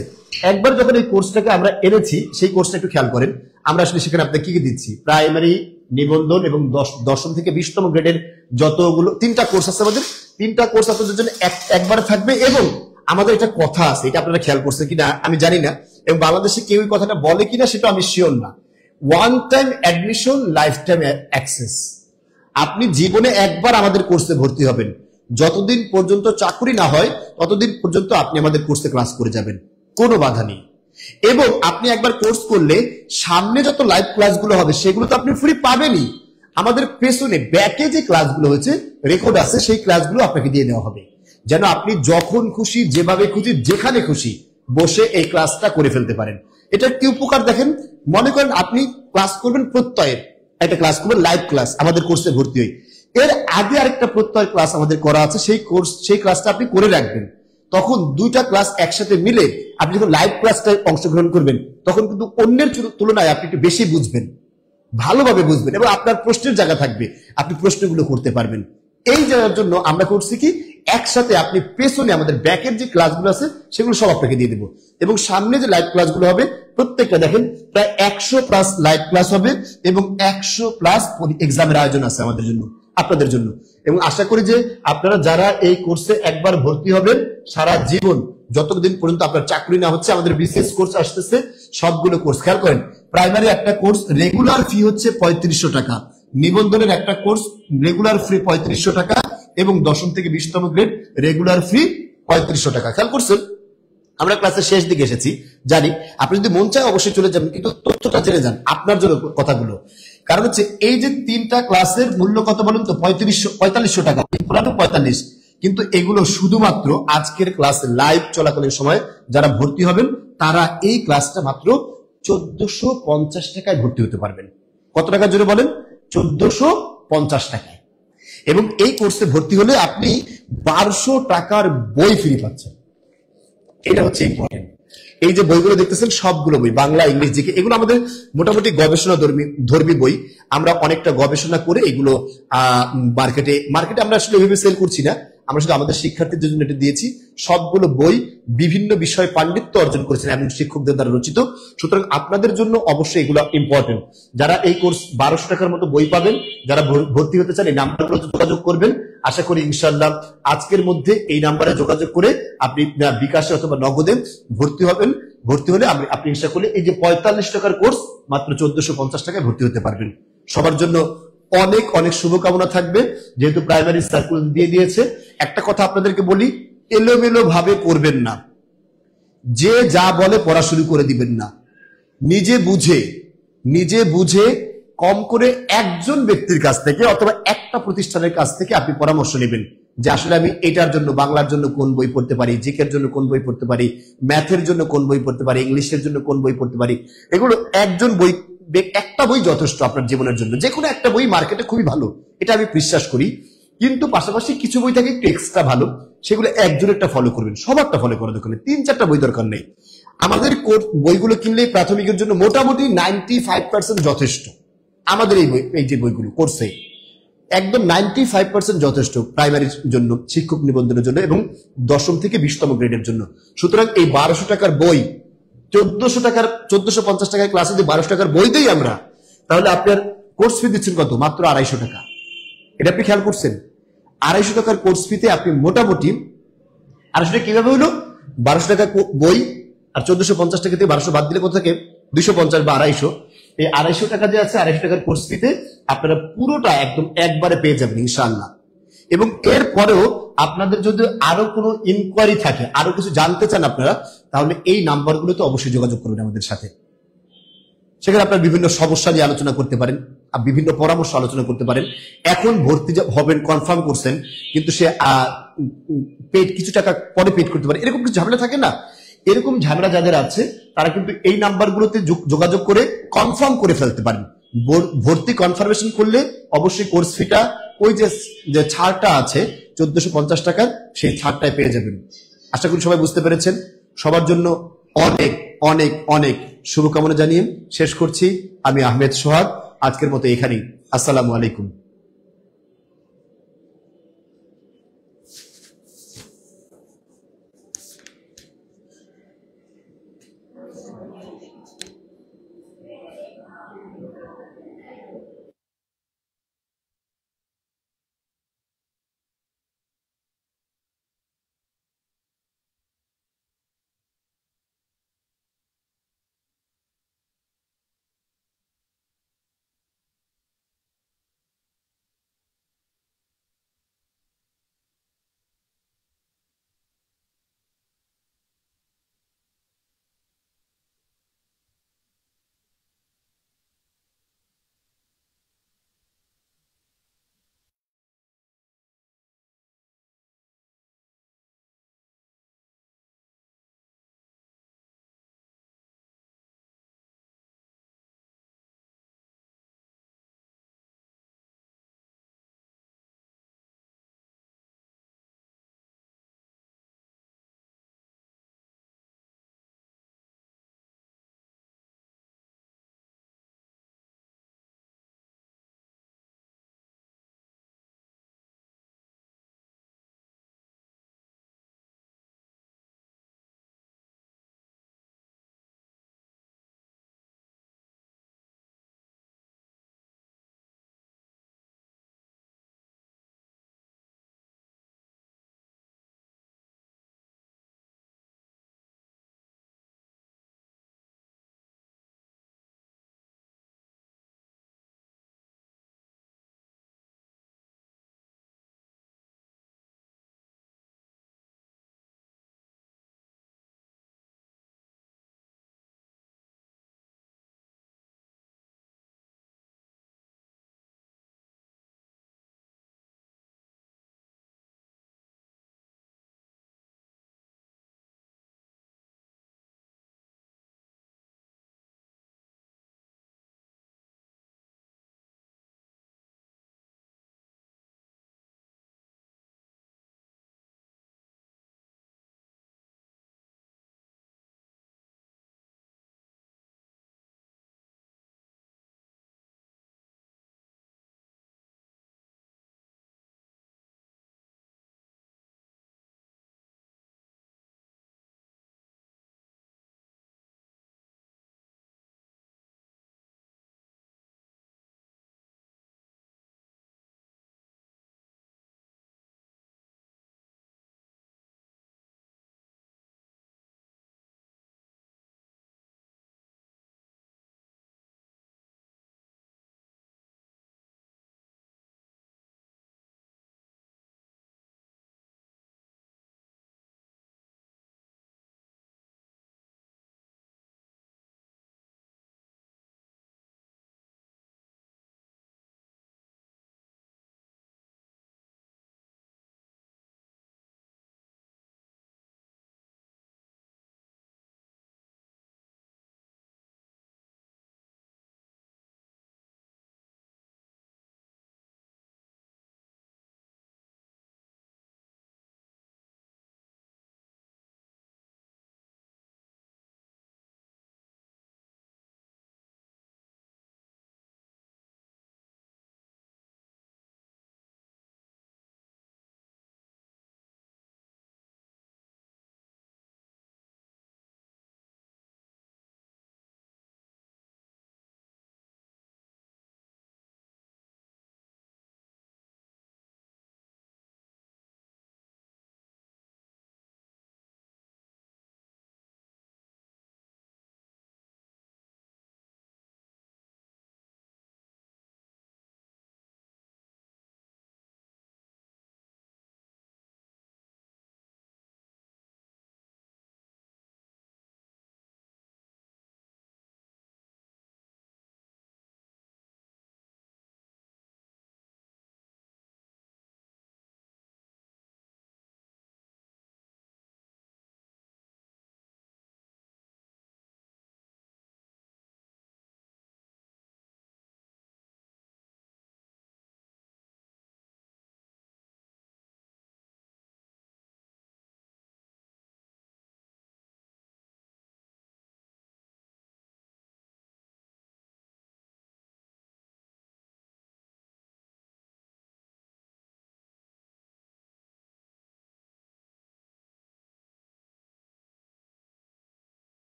একবার যখন এই কোর্সটাকে আমরা এনেছি, সেই কোর্সটা একটু খেয়াল করেন, আমরা আসলে সেখানে আপনাকে কি কি দিচ্ছি, প্রাইমারি, নিবন্ধন এবং 10ম থেকে 20তম গ্রেডের যতগুলো 3টা কোর্স আছে আমাদের, তিনটা কোর্স আপনাদের জন্য একবারে থাকবে। এবং আমাদের এটা কথা আছে, এটা আপনারা খেয়াল করছেন কিনা আমি জানি না, এবং বাংলাদেশে কেউ এই কথাটা বলে কিনা সেটা আমি শিওর না। One time admission, life time access. আপনি জীবনে একবার আমাদের কোর্সে ভর্তি হবেন, যতদিন পর্যন্ত চাকরি না হয় ততদিন পর্যন্ত আপনি আমাদের কোর্সে ক্লাস করে যাবেন, কোনো বাধা নেই। এবং আপনি একবার কোর্স করলে সামনে যত লাইভ ক্লাসগুলো হবে সেগুলো তো আপনি ফ্রি পাবেনই। আমাদের পেছনে ব্যাকে যে ক্লাসগুলো হয়েছে রেকর্ড আছে, সেই ক্লাসগুলো আপনাকে দিয়ে দেওয়া হবে, যেন আপনি যখন খুশি, যেভাবে খুশি, যেখানে খুশি বসে এই ক্লাসটা করে ফেলতে পারেন। এটা কি উপকার দেখেন, মনে করেন আপনি ক্লাস করবেন প্রত্যয়ের, একটা ক্লাস করবেন লাইভ ক্লাস আমাদের কোর্সে ভর্তি হই, এর আগে আরেকটা প্রত্যয় ক্লাস আমাদের করা আছে, সেই ক্লাসটা আপনি করে রাখবেন। তখন দুইটা ক্লাস একসাথে মিলে আপনি যখন লাইভ ক্লাসটায় অংশগ্রহণ করবেন তখন কিন্তু অন্যের তুলনায় আপনি একটু বেশি বুঝবেন, ভালোভাবে বুঝবেন, এবং আপনার প্রশ্নের জায়গা থাকবে, আপনি প্রশ্নগুলো করতে পারবেন। এই জায়গার জন্য আমরা করছি কি, একসাথে আপনি পেছনে আমাদের ব্যাকের যে ক্লাসগুলো আছে সেগুলো সব আপনাকে দিয়ে দেবো, এবং সামনে যে লাইভ ক্লাসগুলো হবে প্রত্যেকটা দেখেন প্রায় 100+ লাইভ ক্লাস হবে, এবং 100+ এক্সামের আয়োজন আছে আমাদের জন্য, আপনাদের জন্য। এবং আশা করি যে আপনারা যারা এই কোর্সে একবার ভর্তি হবেন, সারা জীবন যতদিন পর্যন্ত আপনার চাকরি না হচ্ছে, আমাদের বিসিএস কোর্স আসতেছে, সবগুলো কোর্স খেয়াল করেন। প্রাইমারি একটা কোর্স রেগুলার ফি হচ্ছে 3500 টাকা, নিবন্ধনের একটা কোর্স রেগুলার ফ্রি 3500 টাকা, এবং 10ম থেকে 20তম গ্রেড রেগুলার ফি 3500 টাকা। খেয়াল করছেন, আমরা ক্লাসের শেষ দিকে এসেছি, জানি আপনি যদি মন চায় অবশ্যই চলে যাবেন, কিন্তু তথ্যটা জেনে যান আপনার জন্য কথাগুলো। কারণ হচ্ছে এই যে তিনটা ক্লাসের মূল্য কত বলুন তো, 4500 টাকা, পুরানো 45, কিন্তু এগুলো শুধুমাত্র আজকের ক্লাস লাইভ চলাকালীন সময় যারা ভর্তি হবেন তারা এই ক্লাসটা মাত্র 1450 টাকায় ভর্তি হতে পারবেন। কত টাকা জোরে বলেন? 1450 টাকায়। এবং এই কোর্সে ভর্তি হলে আপনি 1200 টাকার বই ফ্রি পাচ্ছেন। এটা হচ্ছে ইম্পর্টেন্ট। এই যে বইগুলো দেখতেছেন সবগুলো বই, বাংলা, ইংলিশ, জিকে, এগুলো আমাদের মোটামুটি গবেষণা ধর্মী বই। আমরা অনেকটা গবেষণা করে এগুলো মার্কেটে আমরা আসলে এভাবে সেল করছি না, আমরা শুধু আমাদের শিক্ষার্থীদের জন্য এটা দিয়েছি। সবগুলো বই বিভিন্ন বিষয়ে পাণ্ডিত্য অর্জন করেছেন এবং শিক্ষকদের দ্বারা রচিত। সুতরাং আপনাদের জন্য অবশ্যই এগুলো ইম্পর্টেন্ট। যারা এই কোর্স 1200 টাকার মতো বই পাবেন, যারা ভর্তি হতে চান এই নাম্বারগুলো যোগাযোগ করবেন। আশা করি ইনশাআল্লাহ আজকের মধ্যে এই নাম্বারে যোগাযোগ করে আপনি বিকাশে অথবা নগদে ভর্তি হবেন। ভর্তি হলে আপনি ইনশা করলে এই যে 45 টাকার কোর্স মাত্র 1450 টাকায় ভর্তি হতে পারবেন। সবার জন্য অনেক অনেক শুভকামনা থাকবে। যেহেতু প্রাইমারি সার্কুল দিয়ে দিয়েছে, একটা কথা আপনাদেরকে বলি, এলোমেলো ভাবে পড়বেন না, যে যা বলে পড়া শুরু করে দিবেন না। নিজে বুঝে কম করে একজন ব্যক্তির কাছ থেকে অথবা একটা প্রতিষ্ঠানের কাছ থেকে আপনি পরামর্শ নেবেন যে আসলে আমি এটার জন্য, বাংলার জন্য কোন বই পড়তে পারি, জিকের জন্য কোন বই পড়তে পারি, ম্যাথের জন্য কোন বই পড়তে পারি, ইংলিশের জন্য কোন বই পড়তে পারি। এগুলো একটা বই যথেষ্ট আপনার জীবনের জন্য। যে কোনো একটা বই মার্কেটে খুবই ভালো, এটা আমি বিশ্বাস করি, কিন্তু পাশাপাশি কিছু বই থাকে একটু এক্সট্রা ভালো, সেগুলো একজনেরটা ফলো করবেন, সবারটা ফলো করার দরকার নেই, 3-4টা বই দরকার নেই। আমাদের বইগুলো কিনলে প্রাথমিকের জন্য মোটামুটি 95% যথেষ্ট। আমাদের এই যে বইগুলো কোর্সে একদম 95% যথেষ্ট প্রাইমারির জন্য, শিক্ষক নিবন্ধনের জন্য এবং 10ম থেকে 20তম গ্রেডের জন্য। সুতরাং এই 1200 টাকার বই 1450 টাকার ক্লাসে যদি 1200 টাকার বই দেই আমরা, তাহলে আপনার কোর্স ফি দিচ্ছেন কত? মাত্র 250 টাকা। এটা আপনি খেয়াল করছেন? 250 টাকার কোর্স ফিতে আপনি মোটামুটি 250 টাকা কিভাবে হলো? 1200 টাকা বই আর 1450 টাকা থেকে 1200 বাদ দিলে কত থাকে? 250 বা 250। এই 250 টাকা যে আছে, 250 টাকার কোর্স ফিতে আপনারা পুরোটা একদম একবারে পেয়ে যাবেন ইনশাআল্লাহ। এবং এর পরেও আপনাদের যদি আরো কোনো ইনকোয়ারি থাকে, আরো কিছু জানতে চান আপনারা, তাহলে এই নাম্বারগুলোতে অবশ্যই যোগাযোগ করবেন আমাদের সাথে। সেখানে আপনারা বিভিন্ন সমস্যা নিয়ে আলোচনা করতে পারেন, বিভিন্ন পরামর্শ আলোচনা করতে পারেন। এখন ভর্তি হবেন কনফার্ম করছেন, কিন্তু সে কিছু টাকা পরে পেড করতে পারে, এরকম কিছু ঝামেলা থাকে না? এরকম ঝামেলা যাদের আছে তারা কিন্তু এই নাম্বারগুলোতে যোগাযোগ করে কনফার্ম করে ফেলতে পারেন। ভর্তি কনফার্মেশন করলে অবশ্যই কোর্স ফিটা ওই যে ছাড়টা আছে 1450 টাকার, সেই ছাড়টাই পেয়ে যাবেন। আশা করি সবাই বুঝতে পেরেছেন। সবার জন্য অনেক অনেক অনেক শুভকামনা জানিয়ে শেষ করছি। আমি আহমেদ সোহাগ, আজকের মতো এখানেই। আসসালামু আলাইকুম।